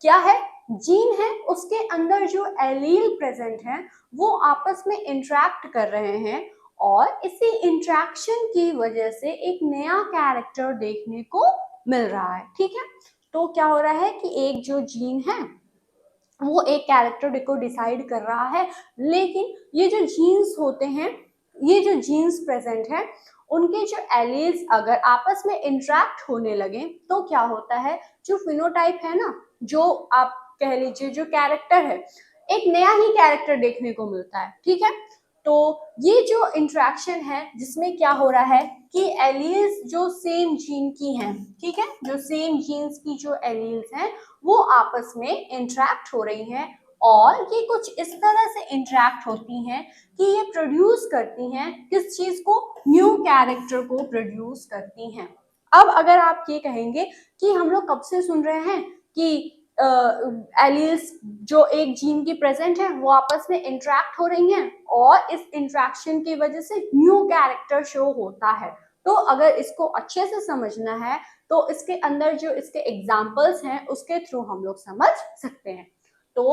क्या है जीन है उसके अंदर जो एलील प्रेजेंट है वो आपस में इंटरेक्ट कर रहे हैं, और इसी इंट्रैक्शन की वजह से एक नया कैरेक्टर देखने को मिल रहा है। ठीक है, तो क्या हो रहा है कि एक जो जीन है वो एक कैरेक्टर को डिसाइड कर रहा है, लेकिन ये जो जीन्स होते हैं, ये जो जीन्स प्रेजेंट है उनके जो एलील्स अगर आपस में इंटरेक्ट होने लगे तो क्या होता है, जो फिनोटाइप है ना, जो आप कह लीजिए जो कैरेक्टर है, एक नया ही कैरेक्टर देखने को मिलता है। ठीक है, तो ये जो इंटरेक्शन है जिसमें क्या हो रहा है कि एलील्स जो सेम जीन की हैं, ठीक है, जो सेम जीन्स की जो एलील्स हैं वो आपस में इंटरेक्ट हो रही हैं, और ये कुछ इस तरह से इंटरेक्ट होती हैं कि ये प्रोड्यूस करती हैं किस चीज को, न्यू कैरेक्टर को प्रोड्यूस करती हैं। अब अगर आप ये कहेंगे कि हम लोग कब से सुन रहे हैं कि एलील्स जो एक जीन की प्रेजेंट है वो आपस में इंटरेक्ट हो रही हैं, और इस इंटरेक्शन की वजह से न्यू कैरेक्टर शो होता है। तो अगर इसको अच्छे से समझना है तो इसके अंदर जो इसके एग्जाम्पल्स हैं उसके थ्रू हम लोग समझ सकते हैं। तो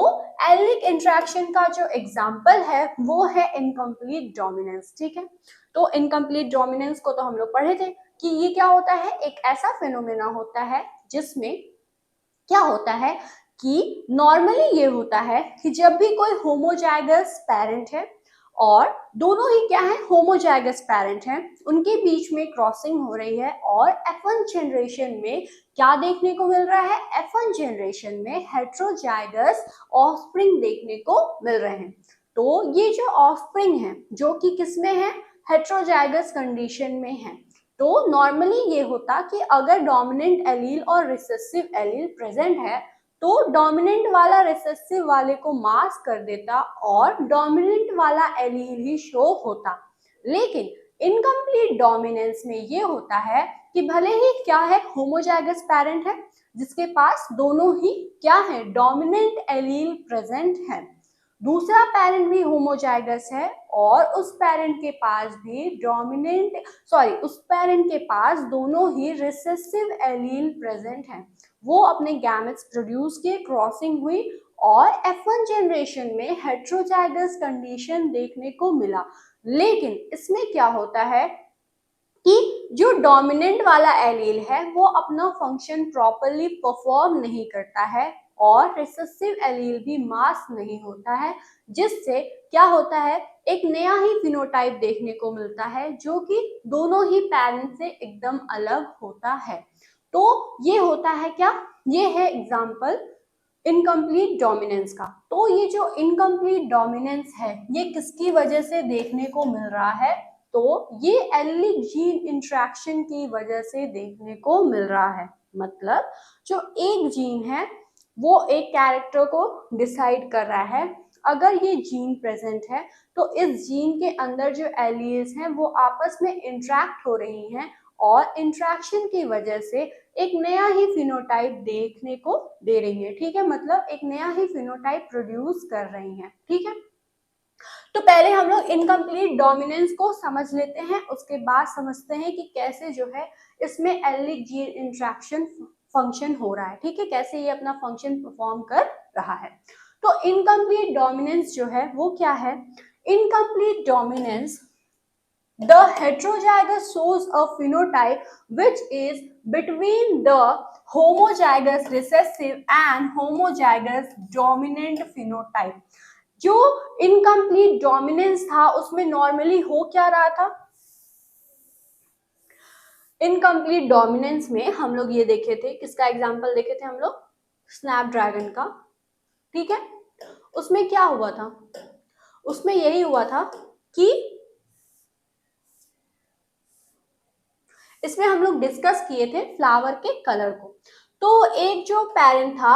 एलिक इंट्रैक्शन का जो एग्जाम्पल है वो है इनकम्प्लीट डोमिनेंस। ठीक है, तो इनकम्प्लीट डोमिनेंस को तो हम लोग पढ़े थे कि ये क्या होता है, एक ऐसा फिनोमेना होता है जिसमें क्या होता है कि नॉर्मली ये होता है कि जब भी कोई होमोजाइगस पेरेंट है और दोनों ही क्या है होमोजाइगस पेरेंट हैं, उनके बीच में क्रॉसिंग हो रही है, और F1 जनरेशन में क्या देखने को मिल रहा है, F1 जनरेशन में हेट्रोजाइगस ऑफस्प्रिंग देखने को मिल रहे हैं। तो ये जो ऑफस्प्रिंग है जो कि किसमें है, हेट्रोजाइगस कंडीशन में है। तो नॉर्मली ये होता कि अगर डोमिनेंट एलील और रिसेसिव एलील प्रेजेंट है तो डोमिनेंट वाला रिसेसिव वाले को मास्क कर देता और डोमिनेंट वाला एलील ही शो होता। लेकिन इनकम्प्लीट डोमिनेंस में ये होता है कि भले ही क्या है होमोजाइगस पेरेंट है जिसके पास दोनों ही क्या है डोमिनेंट एलील प्रेजेंट है, दूसरा पेरेंट भी होमोजाइगस है और उस पेरेंट के पास भी उस पेरेंट के पास दोनों ही रिसेसिव एलील प्रेजेंट हैं, वो अपने गैमेट्स प्रोड्यूस किए, क्रॉसिंग हुई और F1 जनरेशन में हेट्रोजाइगस कंडीशन देखने को मिला। लेकिन इसमें क्या होता है कि जो डोमिनेंट वाला एलील है वो अपना फंक्शन प्रॉपरली परफॉर्म नहीं करता है और रिसेसिव एलील भी मास नहीं होता है, जिससे क्या होता है एक नया ही फिनोटाइप देखने को मिलता है जो कि दोनों ही पेरेंट से एकदम अलग होता है। तो ये होता है क्या, ये है एग्जाम्पल इनकम्प्लीट डोमिनेंस का। तो ये जो इनकम्प्लीट डोमिनेंस है ये किसकी वजह से देखने को मिल रहा है, तो ये एलिक जीन इंट्रैक्शन की वजह से देखने को मिल रहा है। मतलब जो एक जीन है वो एक कैरेक्टर को डिसाइड कर रहा है, अगर ये जीन प्रेजेंट है तो इस जीन के अंदर जो एलील्स हैं वो आपस में इंट्रैक्ट हो रही हैं और इंट्रैक्शन की वजह से एक नया ही फिनोटाइप देखने को दे रही है। ठीक है, मतलब एक नया ही फिनोटाइप प्रोड्यूस कर रही है। ठीक है, तो पहले हम लोग इनकम्प्लीट डोमिनेंस को समझ लेते हैं, उसके बाद समझते हैं कि कैसे जो है इसमें एलिक जीन इंट्रैक्शन फंक्शन हो रहा है। ठीक है, कैसे ये अपना फंक्शन परफॉर्म कर रहा है। तो इनकम्प्लीट डोमिनेंस जो है वो क्या है? Incomplete dominance, the heterozygous shows a phenotype which is between the homozygous recessive and homozygous dominant phenotype। जो इनकम्प्लीट डोमिनेंस था उसमें नॉर्मली हो क्या रहा था? इनकम्प्लीट डोमिनेंस में हम लोग ये देखे थे, किसका एग्जाम्पल देखे थे हम लोग? स्नैपड्रैगन का, ठीक है। उसमें क्या हुआ था? उसमें यही हुआ था कि इसमें हम लोग डिस्कस किए थे फ्लावर के कलर को। तो एक जो पेरेंट था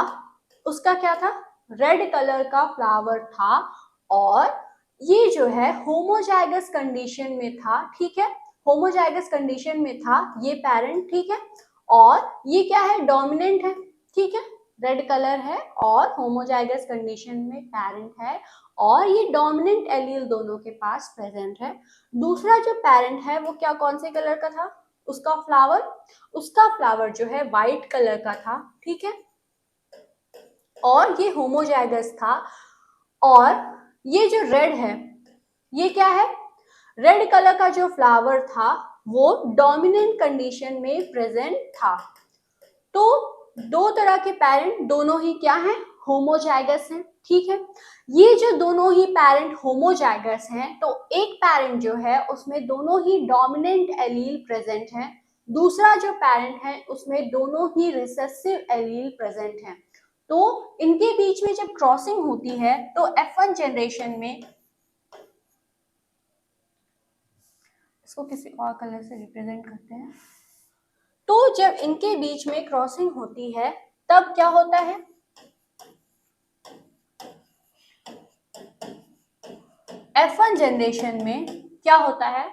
उसका क्या था? रेड कलर का फ्लावर था, और ये जो है होमोजाइगस कंडीशन में था, ठीक है। होमोजाइगस कंडीशन में था ये पेरेंट, ठीक है। और ये क्या है? डोमिनेंट है, ठीक है। रेड कलर है और होमोजाइगस कंडीशन में पेरेंट है, और ये डोमिनेंट एलील दोनों के पास प्रेजेंट है। दूसरा जो पेरेंट है वो क्या, कौन से कलर का था? उसका फ्लावर जो है वाइट कलर का था, ठीक है। और ये होमोजाइगस था, और ये जो रेड है ये क्या है? रेड कलर का जो फ्लावर था वो डोमिनेंट कंडीशन में प्रेजेंट था। तो दो तरह के पेरेंट दोनों ही क्या हैं? होमोजाइगस हैं, ठीक है। ये जो दोनों ही पेरेंट होमोजाइगस हैं, तो एक पेरेंट जो है उसमें दोनों ही डोमिनेंट एलील प्रेजेंट है, दूसरा जो पेरेंट है उसमें दोनों ही रिसेसिव एलील प्रेजेंट है। तो इनके बीच में जब क्रॉसिंग होती है तो F1 जनरेशन में, इसको किसी और कलर से रिप्रेजेंट करते हैं, तो जब इनके बीच में क्रॉसिंग होती है तब क्या होता है? F1 जनरेशन में क्या होता है?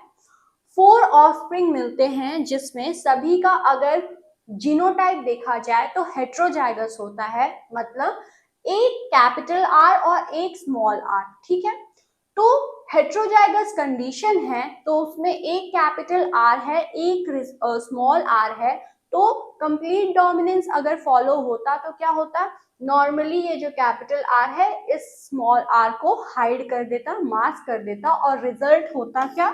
4 ऑफस्प्रिंग मिलते हैं, जिसमें सभी का अगर जीनोटाइप देखा जाए तो हेट्रोजाइगस होता है, मतलब एक कैपिटल आर और एक स्मॉल आर, ठीक है। तो हेट्रोजाइगस कंडीशन है तो उसमें एक कैपिटल आर है, एक स्मॉल आर है। तो कंप्लीट डोमिनेंस अगर फॉलो होता तो क्या होता? नॉर्मली ये जो कैपिटल आर है इस स्मॉल आर को हाइड कर देता, मास्क कर देता, और रिजल्ट होता क्या?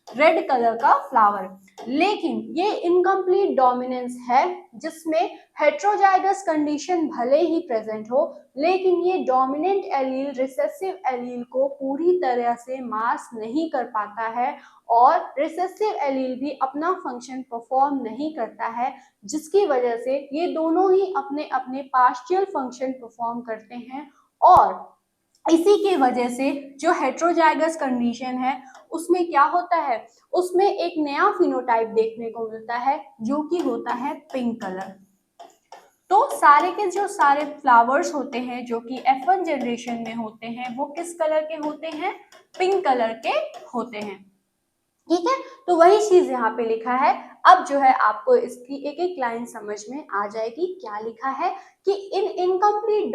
रेड कलर का फ्लावर। लेकिन ये इनकम्प्लीट डोमिनेंस है जिसमें हेट्रोजाइगस कंडीशन भले ही प्रेजेंट हो, लेकिन ये डोमिनेंट एलील रिसेसिव एलील को पूरी तरह से मास्क नहीं कर पाता है, और रिसेसिव एलील भी अपना फंक्शन परफॉर्म नहीं करता है, जिसकी वजह से ये दोनों ही अपने अपने पार्शियल फंक्शन परफॉर्म करते हैं। और इसी की वजह से जो हेट्रोजाइगस कंडीशन है उसमें क्या होता है? उसमें एक नया फिनोटाइप देखने को मिलता है जो कि होता है पिंक कलर। तो सारे के जो सारे फ्लावर्स होते हैं जो कि F1 जनरेशन में होते हैं वो किस कलर के होते हैं? पिंक कलर के होते हैं, ठीक है। तो वही चीज यहाँ पे लिखा है। अब जो है आपको इसकी एक एक लाइन समझ में आ जाएगी। क्या लिखा है कि इन इनकम्प्लीट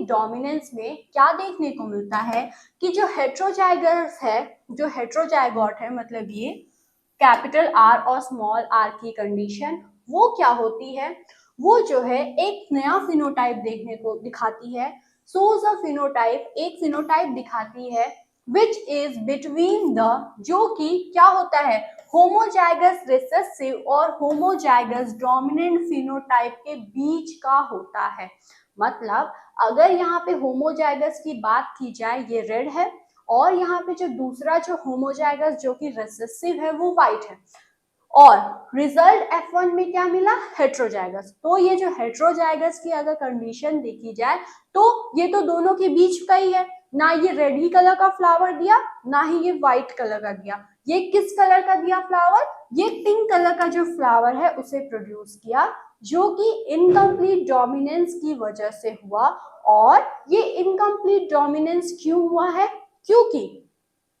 डोमिनेंस में क्या देखने को मिलता है कि जो हेट्रोजाइगस है, जो हेट्रोजाइगोट है, मतलब ये कैपिटल आर और स्मॉल आर की कंडीशन, वो क्या होती है? वो जो है एक नया फिनोटाइप देखने को दिखाती है। सोज अ फिनोटाइप, एक फिनोटाइप दिखाती है which is between the, जो कि क्या होता है? होमोजाइगस रिसेसिव और होमोजाइगस डोमिनेंट फिनोटाइप के बीच का होता है। मतलब अगर यहाँ पे होमोजाइगस की बात की जाए, ये रेड है, और यहाँ पे जो दूसरा जो होमोजाइगस जो कि रिसेसिव है वो व्हाइट है, और रिजल्ट F1 में क्या मिला? हेट्रोजाइगस। तो ये जो हेट्रोजाइगस की अगर कंडीशन देखी जाए तो ये तो दोनों के बीच का ही है, ना ये रेड ही कलर का फ्लावर दिया ना ही ये व्हाइट कलर का दिया। ये किस कलर का दिया फ्लावर? ये पिंक कलर का जो फ्लावर है उसे प्रोड्यूस किया, जो कि इनकम्प्लीट डोमिनेंस की वजह से हुआ। और ये इनकम्प्लीट डोमिनेंस क्यों हुआ है? क्योंकि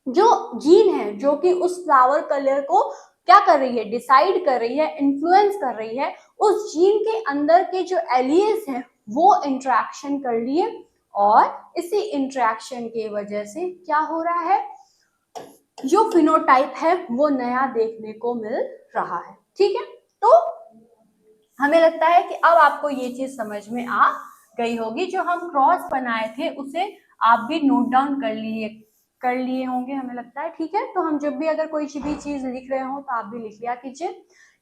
जो जीन है जो कि उस फ्लावर कलर को क्या कर रही है? डिसाइड कर रही है, इन्फ्लुएंस कर रही है, उस जीन के अंदर के जो एलियस हैं वो इंटरेक्शन कर लिए, और इसी इंटरेक्शन के वजह से क्या हो रहा है? जो फिनोटाइप है वो नया देखने को मिल रहा है, ठीक है। तो हमें लगता है कि अब आपको ये चीज समझ में आ गई होगी। जो हम क्रॉस बनाए थे उसे आप भी नोट डाउन कर लिए होंगे हमें लगता है, ठीक है। तो हम जब भी अगर कोई भी चीज लिख रहे हो तो आप भी लिख लिया कीजिए,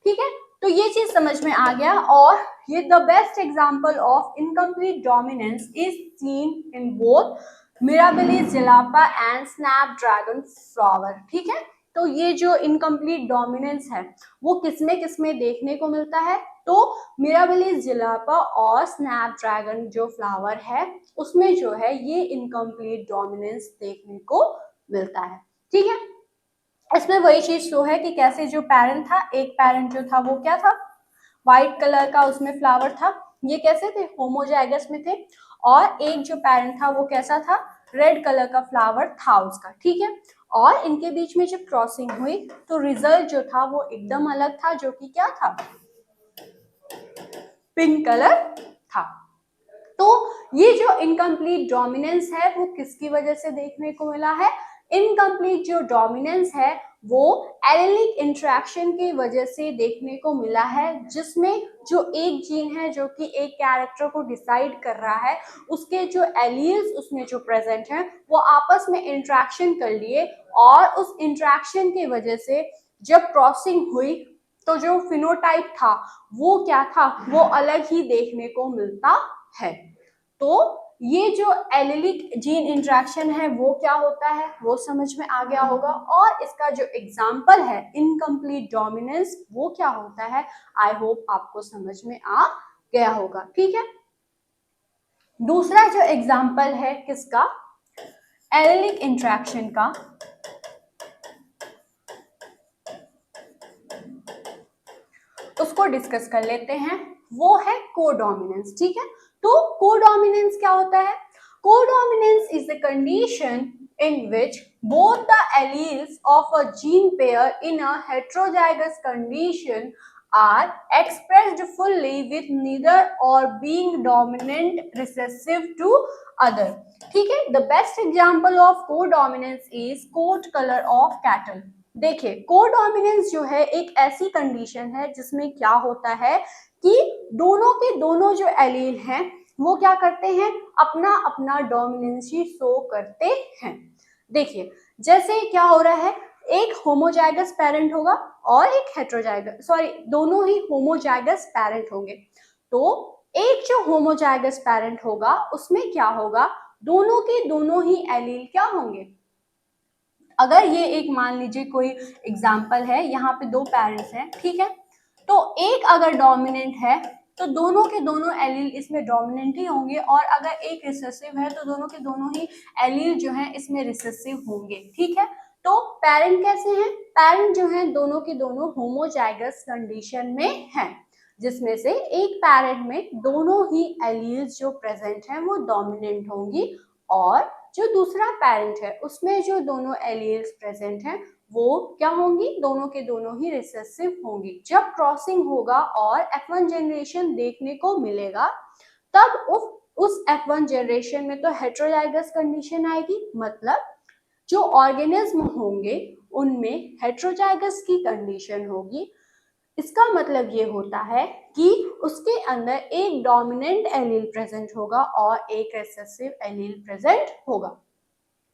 ठीक है। तो ये चीज समझ में आ गया। और ये the best example of incomplete dominance is seen in both mirabilis jalapa and Snapdragon flower, ठीक है। तो ये जो इनकम्प्लीट डोमिनेंस है वो किसमें देखने को मिलता है, तो मिराबिलिस jalapa और स्नैपड्रैगन जो फ्लावर है उसमें जो है ये इनकम्प्लीट डोमिनेंस देखने को मिलता है, ठीक है। इसमें वही चीज शो है कि कैसे जो पेरेंट था, एक पेरेंट जो था वो क्या था, व्हाइट कलर का उसमें फ्लावर था, ये कैसे थे, होमोजाइगस में थे। और एक जो पेरेंट था वो कैसा था, रेड कलर का फ्लावर था उसका, ठीक है। और इनके बीच में जब क्रॉसिंग हुई तो रिजल्ट जो था वो एकदम अलग था, जो कि क्या था, पिंक कलर था। तो ये जो इनकम्प्लीट डोमिनेंस है वो किसकी वजह से देखने को मिला है, इनकम्प्लीट जो डोमिनेंस है वो एलेलिक इंटरेक्शन की वजह से देखने को मिला है, जिसमें जो एक जीन है जो कि एक कैरेक्टर को डिसाइड कर रहा है, उसके जो एलील्स उसमें जो प्रेजेंट हैं वो आपस में इंटरेक्शन कर लिए, और उस इंटरेक्शन की वजह से जब क्रॉसिंग हुई तो जो फिनोटाइप था वो क्या था, वो अलग ही देखने को मिलता है। तो ये जो एलिलिक जीन इंटरेक्शन है वो क्या होता है वो समझ में आ गया होगा। और इसका जो एग्जाम्पल है इनकम्प्लीट डोमिनेंस वो क्या होता है, आई होप आपको समझ में आ गया होगा, ठीक है। दूसरा जो एग्जाम्पल है किसका, एलिलिक इंटरेक्शन का, उसको डिस्कस कर लेते हैं, वो है कोडोमिनेंस, ठीक है। तो कोडोमिनेंस क्या होता है, codominance is the condition in which both the alleles of a gene pair in a heterozygous condition are expressed fully with neither or being dominant recessive to other, ठीक है। The best example of codominance is coat color of cattle। देखिए codominance जो है एक ऐसी condition है जिसमें क्या होता है कि दोनों के दोनों जो एलील हैं वो क्या करते हैं, अपना अपना डोमिनेंसी शो करते हैं। देखिए जैसे क्या हो रहा है, एक होमोजाइगस पेरेंट होगा और एक हेट्रोजाइगस, सॉरी दोनों ही होमोजाइगस पेरेंट होंगे। तो एक जो होमोजाइगस पेरेंट होगा उसमें क्या होगा, दोनों के दोनों ही एलील क्या होंगे, अगर ये एक मान लीजिए कोई एग्जाम्पल है, यहाँ पे दो पेरेंट्स हैं, ठीक है। तो एक अगर डोमिनेंट है तो दोनों के दोनों एलील इसमें डोमिनेंट ही होंगे, और अगर एक रिसेसिव है तो दोनों के दोनों ही एलील जो है इसमें रिसेसिव होंगे, ठीक है। तो पेरेंट कैसे हैं, पेरेंट जो है दोनों के दोनों होमोजाइगस कंडीशन में हैं, जिसमें से एक पेरेंट में दोनों ही एलील्स जो प्रेजेंट हैं वो डोमिनेंट होंगी, और जो दूसरा पेरेंट है उसमें जो दोनों एलील्स प्रेजेंट हैं वो क्या होंगी, दोनों के दोनों ही रिसेसिव होंगी। जब क्रॉसिंग होगा और F1 जनरेशन देखने को मिलेगा तब उस F1 जनरेशन में तो हेट्रोजाइगस कंडीशन आएगी, मतलब जो ऑर्गेनिज्म होंगे उनमें हेट्रोजाइगस की कंडीशन होगी। इसका मतलब ये होता है कि उसके अंदर एक डोमिनेंट एलील प्रेजेंट होगा और एक रिसेसिव एलील प्रेजेंट होगा।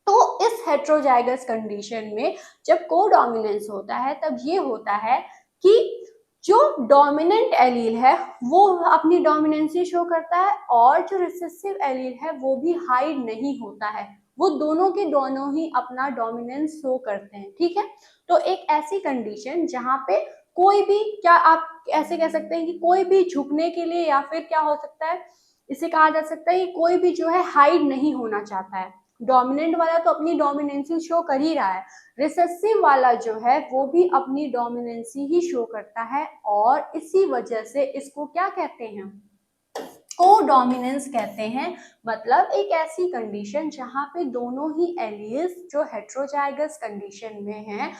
तो इस हेट्रोजाइगस कंडीशन में जब कोडोमिनेंस होता है तब ये होता है कि जो डोमिनेंट एलील है वो अपनी डोमिनेंसी शो करता है, और जो रिसेसिव एलील है वो भी हाइड नहीं होता है, वो दोनों के दोनों ही अपना डोमिनेंस शो करते हैं, ठीक है। तो एक ऐसी कंडीशन जहाँ पे कोई भी, क्या आप ऐसे कह सकते हैं कि कोई भी झुकने के लिए, या फिर क्या हो सकता है, इसे कहा जा सकता है कि कोई भी जो है हाइड नहीं होना चाहता है। डोमिनेंट वाला तो अपनी डोमिनेंसी शो कर ही रहा है, रिसेसिव वाला जो है वो भी अपनी डोमिनेंसी ही शो करता है, और इसी वजह से इसको क्या कहते हैं, कोडोमिनेंस कहते हैं। मतलब एक ऐसी कंडीशन जहां पे दोनों ही एलील्स जो हेट्रोजाइगस कंडीशन में हैं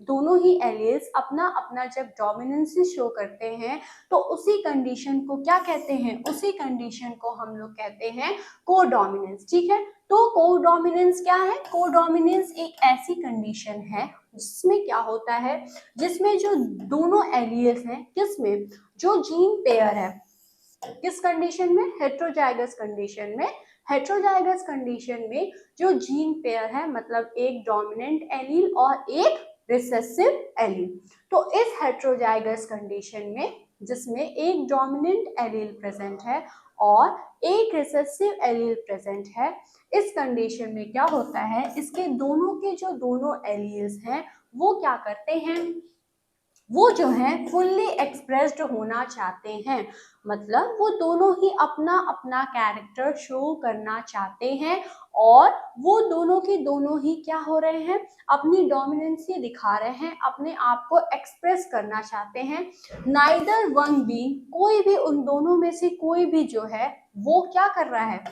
दोनों ही एलील्स अपना अपना जब डोमिनेंसी शो करते हैं तो उसी कंडीशन को क्या कहते हैं, उसी कंडीशन को हम लोग कहते हैं कोडोमिनेंस, ठीक है। तो कोडोमिनेंस क्या है, कोडोमिनेंस एक ऐसी कंडीशन है जिसमें क्या होता है, जिसमें जो दोनों एलील्स हैं, किसमें, जो जीन पेयर है किस कंडीशन में? हेट्रोजाइगस कंडीशन में। हेट्रोजाइगस कंडीशन में जो जीन पेयर है, मतलब एक डोमिनेंट एलील और एक रिसेसिव एलील, तो इस हेट्रोजाइगस कंडीशन में जिसमें एक डोमिनेंट एलील प्रेजेंट है और एक रिसेसिव एलील प्रेजेंट है, इस कंडीशन में क्या होता है, इसके दोनों के जो दोनों एलील्स हैं वो क्या करते हैं, वो जो है फुल्ली एक्सप्रेस्ड होना चाहते हैं, मतलब वो दोनों ही अपना अपना कैरेक्टर शो करना चाहते हैं और वो दोनों के दोनों ही क्या हो रहे हैं, अपनी डोमिनेंसी दिखा रहे हैं, अपने आप को एक्सप्रेस करना चाहते हैं। नाइदर वन बीइंग, कोई भी उन दोनों में से कोई भी जो है वो क्या कर रहा है,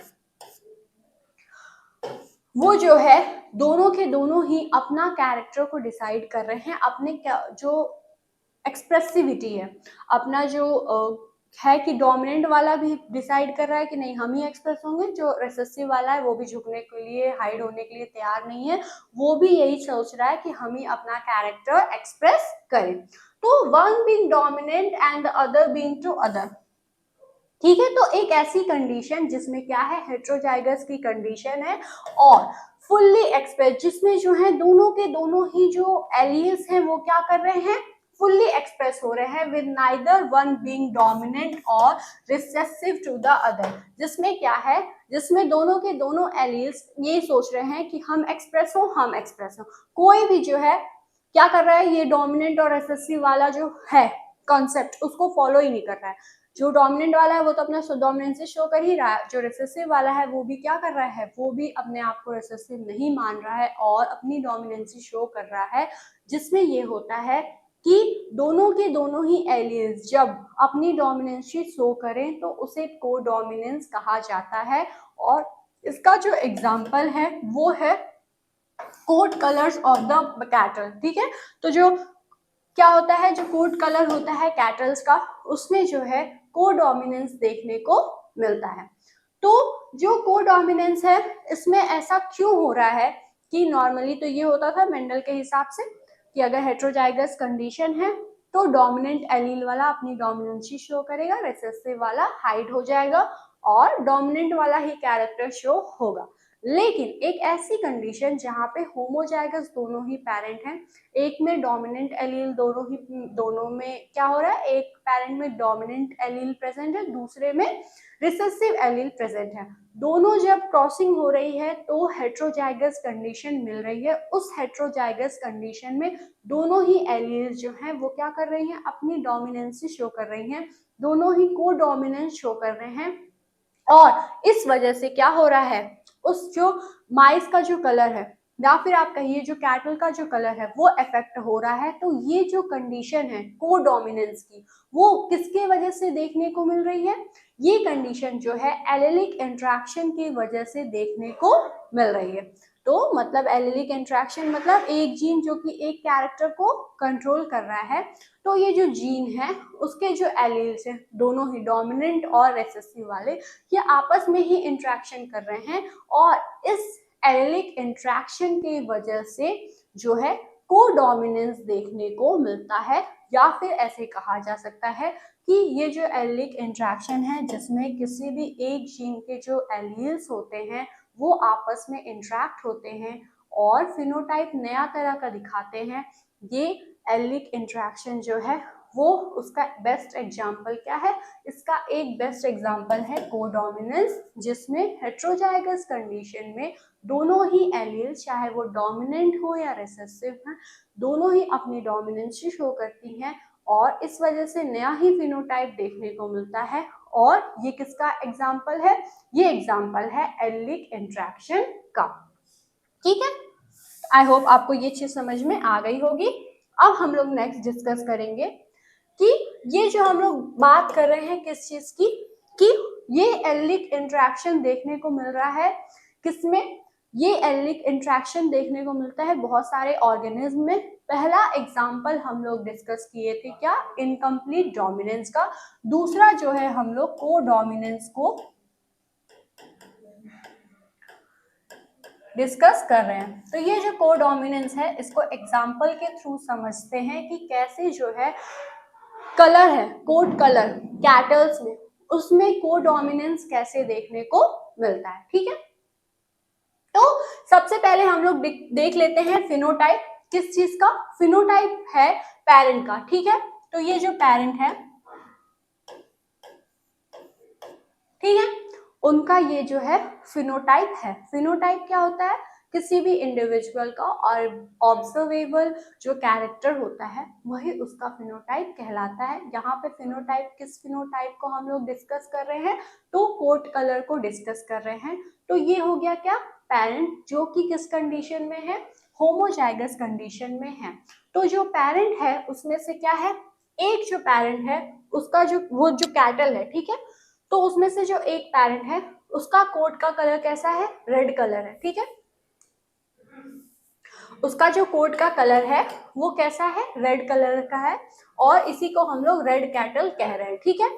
वो जो है दोनों के दोनों ही अपना कैरेक्टर को डिसाइड कर रहे हैं, अपने जो एक्सप्रेसिविटी है, अपना जो है कि डोमिनेंट वाला भी डिसाइड कर रहा है कि नहीं हम ही एक्सप्रेस होंगे, जो रिसेसिव वाला है वो भी झुकने के लिए, हाइड होने के लिए तैयार नहीं है, वो भी यही सोच रहा है कि हम ही अपना कैरेक्टर एक्सप्रेस करें। तो one being dominant and the other being to other, ठीक है। तो एक ऐसी कंडीशन जिसमें क्या है, हेट्रोजाइगस की कंडीशन है और फुल्ली एक्सप्रेस, जिसमें जो है दोनों के दोनों ही जो एलील्स हैं वो क्या कर रहे हैं, फुल्ली एक्सप्रेस हो रहे हैं, with neither one being dominant और रिसेसिव टू द अदर। जिसमें क्या है, जिसमें दोनों के दोनों एलील्स ये सोच रहे हैं कि हम एक्सप्रेस हो, हम एक्सप्रेस हो, कोई भी जो है क्या कर रहा है, ये डोमिनेंट और रिसेसिव वाला जो है कॉन्सेप्ट उसको फॉलो ही नहीं कर रहा है। जो डोमिनेंट वाला है वो तो अपना डोमिनेंस शो कर ही रहा है, जो रिसेसिव वाला है वो भी क्या कर रहा है, वो भी अपने आप को रिसेसिव नहीं मान रहा है और अपनी डोमिनेंसी शो कर रहा है। जिसमें ये होता है कि दोनों के दोनों ही एलील्स जब अपनी डोमिनेंसी शो करें तो उसे को डोमिनेंस कहा जाता है। और इसका जो एग्जाम्पल है वो है coat colours of the cattle, ठीक है। तो जो क्या होता है, जो कोट कलर होता है कैटल्स का, उसमें जो है कोडोमिनेंस देखने को मिलता है। तो जो कोडोमिनेंस है इसमें ऐसा क्यों हो रहा है कि नॉर्मली तो ये होता था मेंडल के हिसाब से कि अगर हेट्रोजाइगस कंडीशन है तो डोमिनेंट एलील वाला अपनी डोमिनेंसी शो करेगा, रिसेसिव वाला हाइड हो जाएगा और डोमिनेंट वाला ही कैरेक्टर शो होगा। लेकिन एक ऐसी कंडीशन जहाँ पे होमोजाइगस दोनों ही पेरेंट हैं, एक में डोमिनेंट एलील दोनों में क्या हो रहा है, एक पेरेंट में डोमिनेंट एलील प्रेजेंट है, दूसरे में रिसेसिव एलील प्रेजेंट है, दोनों जब क्रॉसिंग हो रही है तो हेट्रोजाइगस कंडीशन मिल रही है। उस हेट्रोजाइगस कंडीशन में दोनों ही एलील्स जो हैं वो क्या कर रही हैं, अपनी डोमिनेंसी शो कर रही हैं, दोनों ही को डोमिनेंस शो कर रहे हैं और इस वजह से क्या हो रहा है, उस जो माइस का जो कलर है या फिर आप कहिए जो कैटल का जो कलर है वो इफेक्ट हो रहा है। तो ये जो कंडीशन है को डोमिनेंस की, वो किसके वजह से देखने को मिल रही है, ये कंडीशन जो है एलेलिक इंट्रैक्शन की वजह से देखने को मिल रही है। तो मतलब एलेलिक इंट्रैक्शन मतलब एक जीन जो कि एक कैरेक्टर को कंट्रोल कर रहा है, तो ये जो जीन है उसके जो एलील्स हैं दोनों ही डोमिनेंट और रिसेसिव वाले, ये आपस में ही इंट्रैक्शन कर रहे हैं और इस एलेलिक इंट्रैक्शन की वजह से जो है कोडोमिनेंस देखने को मिलता है। या फिर ऐसे कहा जा सकता है कि ये जो एलेलिक इंट्रैक्शन है जिसमें किसी भी एक जीन के जो एलील्स होते हैं वो आपस में इंट्रैक्ट होते हैं और फिनोटाइप नया तरह का दिखाते हैं, ये एलेलिक इंट्रैक्शन जो है वो उसका बेस्ट एग्जाम्पल क्या है, इसका एक बेस्ट एग्जाम्पल है कोडोमिनेंस, जिसमें हेट्रोजाइगस कंडीशन में दोनों ही एलील चाहे वो डोमिनेंट हो या रिसेसिव हैं, दोनों ही अपनी डोमिनेंसी शो करती हैं और इस वजह से नया ही फिनोटाइप देखने को मिलता है। और ये किसका एग्जाम्पल है, ये एग्जाम्पल है एलेलिक इंट्रैक्शन का, ठीक है। आई होप आपको ये चीज समझ में आ गई होगी। अब हम लोग नेक्स्ट डिस्कस करेंगे कि ये जो हम लोग बात कर रहे हैं किस चीज की, कि ये एलेलिक इंट्रैक्शन देखने को मिल रहा है किसमें, ये एलेलिक इंट्रैक्शन देखने को मिलता है बहुत सारे ऑर्गेनिज्म में। पहला एग्जाम्पल हम लोग डिस्कस किए थे क्या, इनकम्प्लीट डोमिनेंस का, दूसरा जो है हम लोग कोडोमिनेंस को डिस्कस कर रहे हैं। तो ये जो कोडोमिनेंस है इसको एग्जाम्पल के थ्रू समझते हैं कि कैसे जो है कलर है, कोट कलर कैटल्स में उसमें कोडोमिनेंस कैसे देखने को मिलता है। ठीक है, तो सबसे पहले हम लोग देख लेते हैं फिनोटाइप। किस चीज का? फिनोटाइप है पेरेंट का। ठीक है, तो ये जो पेरेंट है, ठीक है, उनका ये जो है फिनोटाइप है। फिनोटाइप क्या होता है? किसी भी इंडिविजुअल का और ऑब्जर्वेबल जो कैरेक्टर होता है वही उसका फिनोटाइप कहलाता है। यहाँ पे फिनोटाइप, किस फिनोटाइप को हम लोग डिस्कस कर रहे हैं? तो कोट कलर को डिस्कस कर रहे हैं। तो ये हो गया क्या? पेरेंट, जो कि किस कंडीशन में है? होमोजाइगस कंडीशन में है। तो जो पेरेंट है उसमें से क्या है, एक जो पेरेंट है उसका जो वो जो कैटल है, ठीक है, तो उसमें से जो एक पेरेंट है उसका कोट का कलर कैसा है? रेड कलर है। ठीक है, उसका जो कोट का कलर है वो कैसा है? रेड कलर का है, और इसी को हम लोग रेड कैटल कह रहे हैं। ठीक है,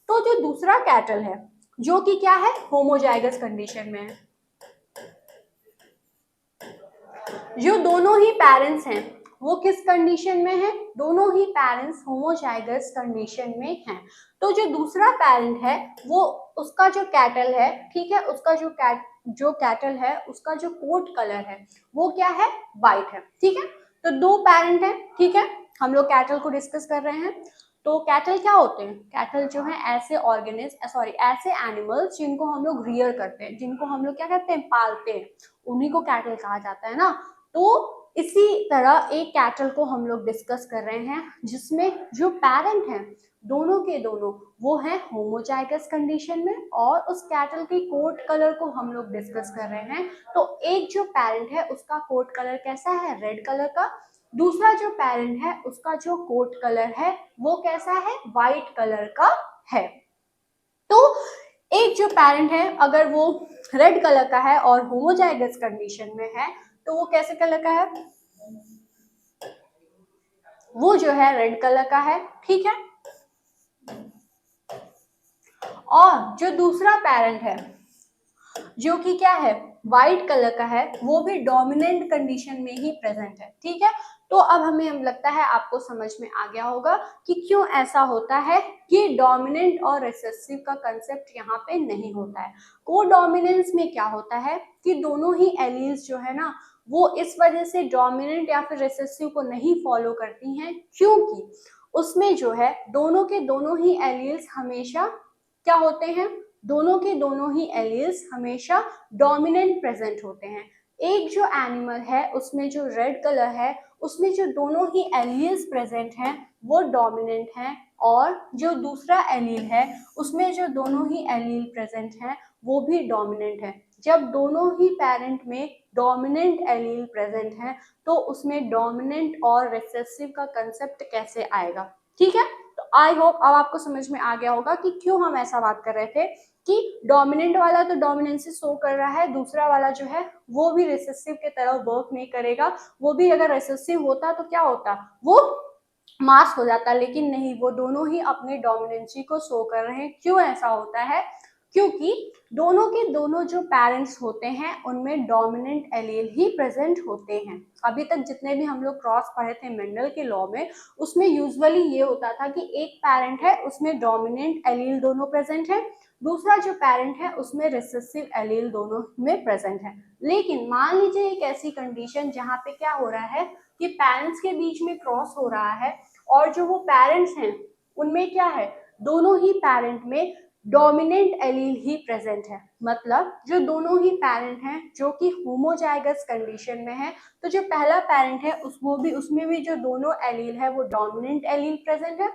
तो जो दूसरा कैटल है जो कि क्या है? होमोजाइगस कंडीशन में है। जो दोनों ही पेरेंट्स हैं वो किस कंडीशन में है? दोनों ही पेरेंट्स होमोजाइगस कंडीशन में हैं। तो जो दूसरा पेरेंट है वो, उसका जो कैटल है, ठीक है, उसका जो कैटल है उसका जो कोट कलर है वो क्या है? वाइट है। ठीक है, तो दो पेरेंट है। ठीक है, हम लोग कैटल को डिस्कस कर रहे हैं। तो कैटल क्या होते हैं? कैटल जो है ऐसे ऐसे एनिमल्स जिनको हम लोग रियर करते हैं, जिनको हम लोग क्या कहते हैं? पालते हैं, उन्हीं को कैटल कहा जाता है ना। तो इसी तरह एक कैटल को हम लोग डिस्कस कर रहे हैं जिसमें जो पेरेंट हैं दोनों के दोनों वो है होमोजाइगस कंडीशन में, और उस कैटल के कोट कलर को हम लोग डिस्कस कर रहे हैं। तो एक जो पेरेंट है उसका कोट कलर कैसा है? रेड कलर का। दूसरा जो पेरेंट है उसका जो कोट कलर है वो कैसा है? वाइट कलर का है। तो एक जो पेरेंट है अगर वो रेड कलर का है और होमोजाइगस कंडीशन में है तो वो कैसे कलर का है? वो जो है रेड कलर का है। ठीक है, और जो दूसरा पेरेंट है जो कि क्या है? व्हाइट कलर का है, वो भी डोमिनेंट कंडीशन में ही प्रेजेंट है। ठीक है, तो अब हमें लगता है आपको समझ में आ गया होगा कि क्यों ऐसा होता है कि डोमिनेंट और रिसेसिव का कंसेप्ट यहाँ पे नहीं होता है। कोडोमिनेंस में क्या होता है कि दोनों ही एलील्स जो है ना वो इस वजह से डोमिनेंट या फिर रिसेसिव को नहीं फॉलो करती हैं क्योंकि उसमें जो है दोनों के दोनों ही एलील्स हमेशा क्या होते हैं? दोनों के दोनों ही एलील्स हमेशा डोमिनेंट प्रेजेंट होते हैं। एक जो एनिमल है उसमें जो रेड कलर है उसमें जो दोनों ही एलील्स प्रेजेंट हैं वो डोमिनेंट हैं, और जो दूसरा एलील है उसमें जो दोनों ही एलील प्रेजेंट हैं वो भी डोमिनेंट है। जब दोनों ही पेरेंट में डोमिनेंट एलील प्रेजेंट है तो उसमें डोमिनेंट और रिसेसिव का कंसेप्ट कैसे आएगा। ठीक है, तो आई होप अब आपको समझ में आ गया होगा कि क्यों हम ऐसा बात कर रहे थे कि डोमिनेंट वाला तो डोमिनेंसी शो कर रहा है, दूसरा वाला जो है वो भी रिसेसिव की तरह वर्क नहीं करेगा। वो भी अगर रिसेसिव होता तो क्या होता? वो मास हो जाता, लेकिन नहीं, वो दोनों ही अपने डोमिनेंसी को शो कर रहे हैं। क्यों ऐसा होता है? क्योंकि दोनों के दोनों जो पेरेंट्स होते हैं उनमें डोमिनेंट एलील ही प्रेजेंट होते हैं। अभी तक जितने भी हम लोग क्रॉस पढ़े थे मेंडल के लॉ में, उसमें यूजुअली ये होता था कि एक पेरेंट है उसमें डोमिनेंट एलील दोनों प्रेजेंट है, दूसरा जो पेरेंट है उसमें रिसेसिव एलील दोनों में प्रेजेंट है। लेकिन मान लीजिए एक ऐसी कंडीशन जहाँ पे क्या हो रहा है कि पेरेंट्स के बीच में क्रॉस हो रहा है और जो वो पेरेंट्स हैं उनमें क्या है? दोनों ही पेरेंट में डोमिनेंट एलील ही प्रेजेंट है। मतलब जो दोनों ही पेरेंट हैं जो कि होमोजाइगस कंडीशन में है, तो जो पहला पेरेंट है उसमें भी जो दोनों एलील है वो डोमिनेंट एलील प्रेजेंट है,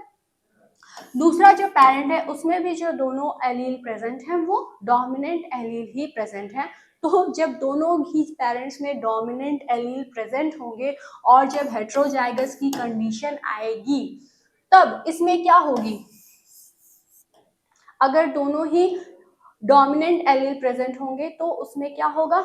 दूसरा जो पेरेंट है उसमें भी जो दोनों एलील प्रेजेंट हैं वो डोमिनेंट एलील ही प्रेजेंट है। तो जब दोनों ही पेरेंट्स में डोमिनेंट एलील प्रेजेंट होंगे और जब हेट्रोजाइगस की कंडीशन आएगी तब इसमें क्या होगी? अगर दोनों ही डोमिनेंट एलील प्रेजेंट होंगे तो उसमें क्या होगा?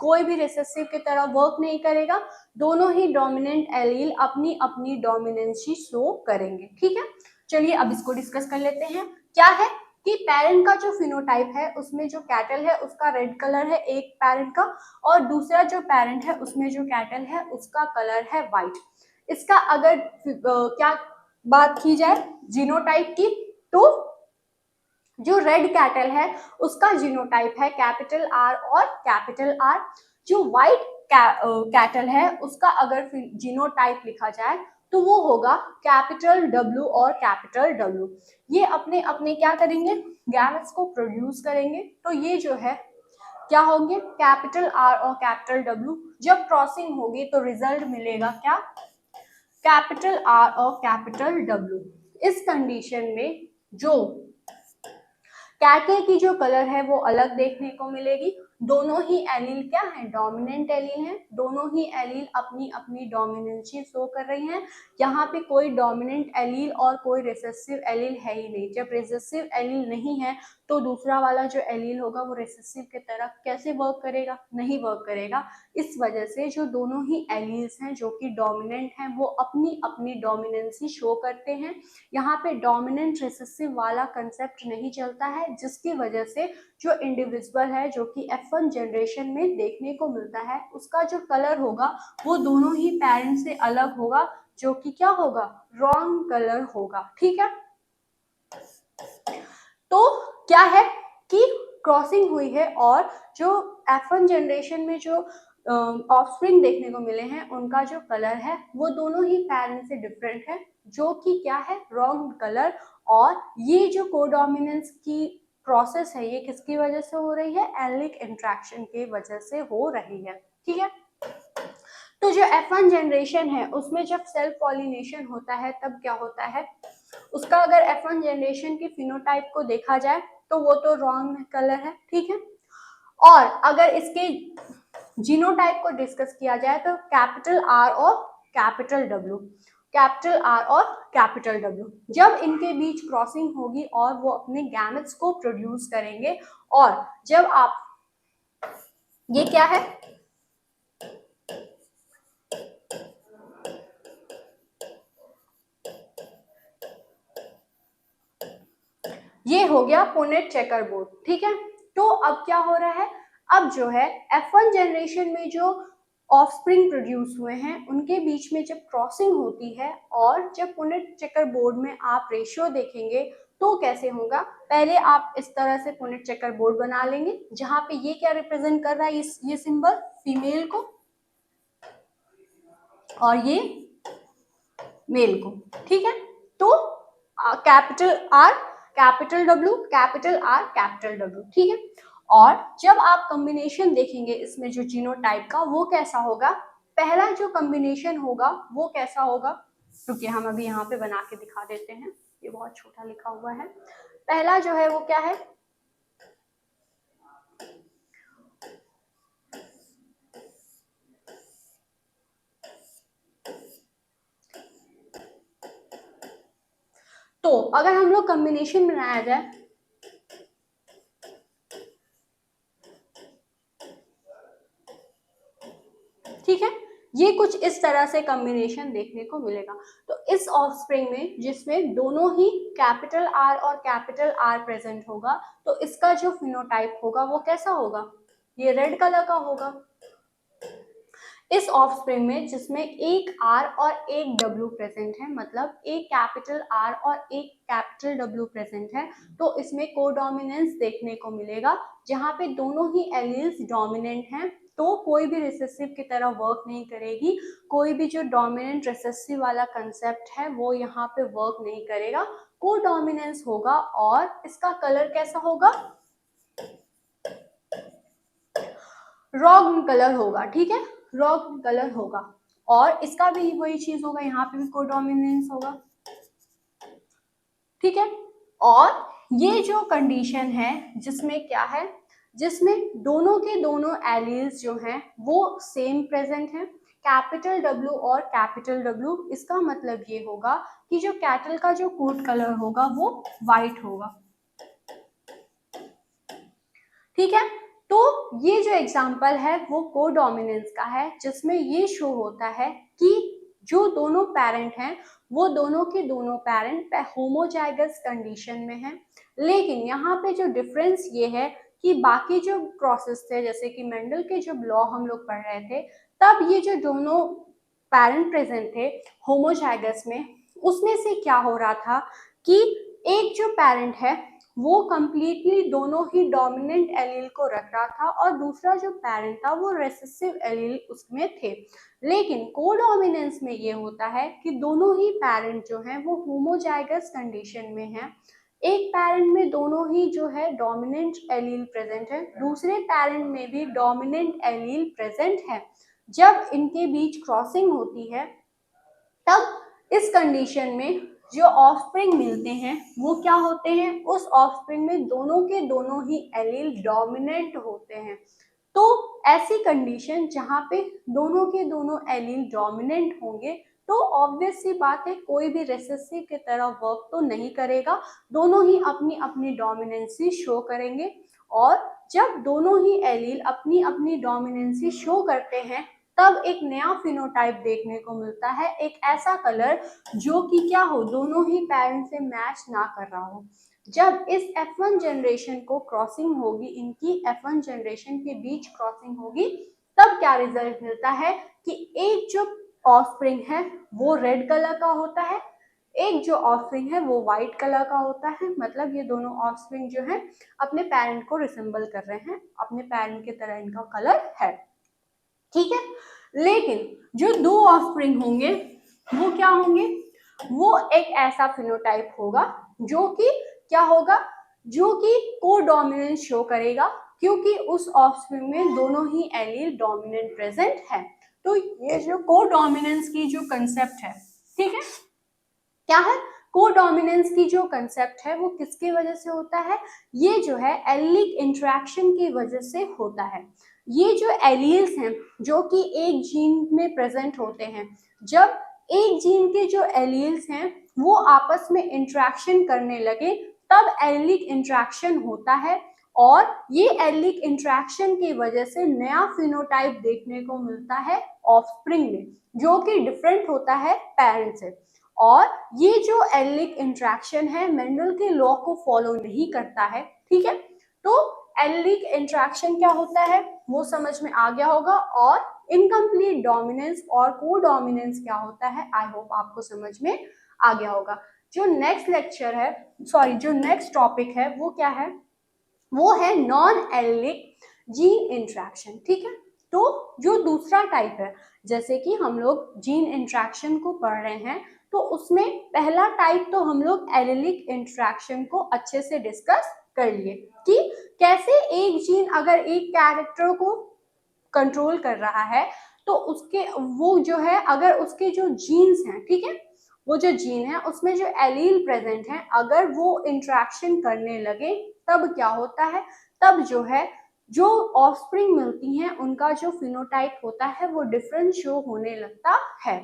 कोई भी रिसेसिव की तरह वर्क नहीं करेगा, दोनों ही डोमिनेंट एलील अपनी अपनी डोमिनेंसी शो करेंगे। ठीक है, चलिए अब इसको डिस्कस कर लेते हैं। क्या है कि पेरेंट का जो फिनोटाइप है उसमें जो कैटल है उसका रेड कलर है एक पेरेंट का, और दूसरा जो पेरेंट है उसमें जो कैटल है उसका कलर है व्हाइट। इसका अगर क्या बात की जाए जीनोटाइप की, तो जो रेड कैटल है उसका जीनोटाइप है कैपिटल आर और कैपिटल आर। जो व्हाइट कैटल है उसका अगर जीनोटाइप लिखा जाए तो वो होगा कैपिटल डब्ल्यू और कैपिटल डब्ल्यू। ये अपने अपने क्या करेंगे, गैमेट्स को प्रोड्यूस करेंगे। तो ये जो है क्या होंगे, कैपिटल आर और कैपिटल डब्ल्यू। जब क्रॉसिंग होगी तो रिजल्ट मिलेगा क्या, कैपिटल आर और कैपिटल डब्ल्यू। इस कंडीशन में जो कैटल की जो कलर है वो अलग देखने को मिलेगी। दोनों ही एलील क्या है, डोमिनेंट एलील है। दोनों ही एलील अपनी अपनी डोमिनेंसी शो कर रही हैं। यहाँ पे कोई डोमिनेंट एलील और कोई रिसेसिव एलील है ही नहीं। जब रिसेसिव एलील नहीं है तो दूसरा वाला जो एलील होगा वो रिसेसिव की तरफ कैसे वर्क करेगा, नहीं वर्क करेगा। इस वजह से जो दोनों ही एलील्स हैं जो कि डोमिनेंट हैं वो अपनी अपनी डोमिनेंसी शो करते हैं। यहाँ पे डोमिनेंट रिसेसिव वाला कंसेप्ट नहीं चलता है, जिसकी वजह से जो इंडिविजुअल है जो कि F1 जनरेशन में देखने को मिलता है उसका जो कलर होगा वो दोनों ही पेरेंट से अलग होगा, जो कि क्या होगा, रॉन्ग कलर होगा। ठीक है, तो क्या है कि क्रॉसिंग हुई है और जो F1 जनरेशन में जो ऑफस्प्रिंग देखने को मिले हैं उनका जो कलर है वो दोनों ही पेरेंट से डिफरेंट है, जो कि क्या है, रॉन्ग कलर। और ये जो कोडोमिनेंस की प्रोसेस है ये किसकी वजह से हो रही है, एलिक इंट्रैक्शन की वजह से हो रही है। ठीक है, तो जो F1 जनरेशन है उसमें जब सेल्फ पॉलिनेशन होता है तब क्या होता है, उसका अगर F1 जनरेशन की फिनोटाइप को देखा जाए तो वो तो रॉन्ग कलर है। ठीक है, और अगर इसके जीनोटाइप को डिस्कस किया जाए तो कैपिटल आर और कैपिटल डब्ल्यू, कैपिटल आर और कैपिटल डब्ल्यू, जब इनके बीच क्रॉसिंग होगी और वो अपने गैमेट्स को प्रोड्यूस करेंगे। और जब आप ये क्या है, ये हो गया पुनेट चेकर बोर्ड। ठीक है, तो अब क्या हो रहा है, अब जो है F1 जनरेशन में जो ऑफस्प्रिंग प्रोड्यूस हुए हैं उनके बीच में जब क्रॉसिंग होती है और जब पुनेट चेकर बोर्ड में आप रेशियो देखेंगे तो कैसे होगा, पहले आप इस तरह से पुनेट चेकर बोर्ड बना लेंगे जहां पे ये क्या रिप्रेजेंट कर रहा है, ये सिंबल फीमेल को और ये मेल को। ठीक है, तो capital R capital W, capital R capital W. ठीक है, और जब आप कॉम्बिनेशन देखेंगे इसमें जो जीनोटाइप का वो कैसा होगा, पहला जो कॉम्बिनेशन होगा वो कैसा होगा, क्योंकि हम अभी यहाँ पे बना के दिखा देते हैं, ये बहुत छोटा लिखा हुआ है। पहला जो है वो क्या है, तो अगर हम लोग कॉम्बिनेशन बनाया जाए ठीक है, ये कुछ इस तरह से कॉम्बिनेशन देखने को मिलेगा। तो इस ऑफस्प्रिंग में जिसमें दोनों ही कैपिटल आर और कैपिटल आर प्रेजेंट होगा तो इसका जो फिनोटाइप होगा वो कैसा होगा, ये रेड कलर का होगा। इस ऑफस्प्रिंग में जिसमें एक आर और एक डब्ल्यू प्रेजेंट है, मतलब एक कैपिटल आर और एक कैपिटल डब्ल्यू प्रेजेंट है, तो इसमें कोडोमिनेंस देखने को मिलेगा जहां पे दोनों ही एलील्स डोमिनेंट हैं। तो कोई भी रिसेसिव की तरह वर्क नहीं करेगी, कोई भी जो डोमिनेंट रिसेसिव वाला कंसेप्ट है वो यहाँ पे वर्क नहीं करेगा, कोडोमिनेंस होगा। और इसका कलर कैसा होगा, रॉ कलर होगा। ठीक है, रॉ कलर होगा और इसका भी वही चीज होगा, यहाँ पे भी कोडोमिनेंस होगा। ठीक है, और ये जो कंडीशन है जिसमें क्या है, जिसमें दोनों के दोनों एलील्स जो हैं वो सेम प्रेजेंट हैं, कैपिटल डब्ल्यू और कैपिटल डब्ल्यू। इसका मतलब ये होगा कि जो कैटल का जो कोट कलर होगा वो व्हाइट होगा। ठीक है, तो ये जो एग्जाम्पल है वो कोडोमिनेंस का है, जिसमें ये शो होता है कि जो दोनों पेरेंट हैं वो दोनों के दोनों पेरेंट होमोजाइगस कंडीशन में हैं। लेकिन यहाँ पे जो डिफरेंस ये है कि बाकी जो प्रोसेस थे जैसे कि मेंडल के जो लॉ हम लोग पढ़ रहे थे तब ये जो दोनों पेरेंट प्रेजेंट थे होमोजाइगस में, उसमें से क्या हो रहा था कि एक जो पेरेंट है वो कंप्लीटली दोनों ही डोमिनेंट एलील को रख रहा था और दूसरा जो पेरेंट था वो रेसेसिव एलील उसमें थे। लेकिन कोडोमिनेंस में ये होता है कि दोनों ही पेरेंट जो हैं वो होमोजाइगस कंडीशन में हैं। एक पेरेंट में दोनों ही जो है डोमिनेंट एलील प्रेजेंट है, दूसरे पेरेंट में भी डोमिनेंट एलील प्रेजेंट है। जब इनके बीच क्रॉसिंग होती है तब इस कंडीशन में जो ऑफस्प्रिंग मिलते हैं वो क्या होते हैं, उस ऑफस्प्रिंग में दोनों के दोनों ही एलील डोमिनेंट होते हैं। तो ऐसी कंडीशन जहाँ पे दोनों के दोनों एलील डोमिनेंट होंगे तो ऑब्वियस सी बात है कोई भी रेसेसिव की तरह वर्क तो नहीं करेगा, दोनों ही अपनी अपनी डोमिनेंसी शो करेंगे। और जब दोनों ही एलील अपनी अपनी डोमिनेंसी शो करते हैं तब एक नया फिनोटाइप देखने को मिलता है, एक ऐसा कलर जो कि क्या हो, दोनों ही पेरेंट से मैच ना कर रहा हो। जब इस F1 जनरेशन को क्रॉसिंग होगी, इनकी F1 जनरेशन के बीच क्रॉसिंग होगी, तब क्या रिजल्ट मिलता है कि एक जो ऑफस्प्रिंग है वो रेड कलर का होता है, एक जो ऑफस्प्रिंग है वो व्हाइट कलर का होता है। मतलब ये दोनों ऑफस्प्रिंग जो है अपने पेरेंट को रिसेंबल कर रहे हैं, अपने पेरेंट की तरह इनका कलर है, ठीक है। लेकिन जो दो ऑफस्प्रिंग होंगे वो क्या होंगे, वो एक ऐसा फिनोटाइप होगा जो कि क्या होगा, जो कि कोडोमिनेंस शो करेगा, क्योंकि उस ऑफस्प्रिंग में दोनों ही एलील डोमिनेंट प्रेजेंट है। तो ये जो कोडोमिनेंस की जो कंसेप्ट है, ठीक है, क्या है, कोडोमिनेंस की जो कंसेप्ट है वो किसकी वजह से होता है, ये जो है एलिक इंटरेक्शन की वजह से होता है। ये जो एलील्स हैं जो कि एक जीन में प्रेजेंट होते हैं, जब एक जीन के जो एलील्स हैं वो आपस में इंटरेक्शन करने लगे तब एलिक इंटरेक्शन होता है और ये एलिक इंटरेक्शन की वजह से नया फिनोटाइप देखने को मिलता है ऑफस्प्रिंग में, जो कि डिफरेंट होता है पेरेंट से। और ये जो एलिक इंटरेक्शन है मेंडल के लॉ को फॉलो नहीं करता है, ठीक है। तो एलिक इंटरेक्शन क्या होता है वो समझ में आ गया होगा, और इनकम्प्लीट डोमिनेंस और कोडोमिनेंस क्या होता है आई होप आपको समझ में आ गया होगा। जो नेक्स्ट लेक्चर है, सॉरी जो नेक्स्ट टॉपिक है वो क्या है, वो है नॉन एलिक जीन इंटरेक्शन, ठीक है। तो जो दूसरा टाइप है, जैसे कि हम लोग जीन इंटरेक्शन को पढ़ रहे हैं तो उसमें पहला टाइप तो हम लोग एलिक इंटरेक्शन को अच्छे से डिस्कस कर लिए कि कैसे एक जीन अगर एक कैरेक्टर को कंट्रोल कर रहा है तो उसके वो जो है अगर उसके जो जीन्स हैं, ठीक है, वो जो जीन है उसमें जो एलील प्रेजेंट है अगर वो इंटरेक्शन करने लगे तब क्या होता है, तब जो है जो ऑफस्प्रिंग मिलती हैं उनका जो फिनोटाइप होता है वो डिफरेंट शो होने लगता है।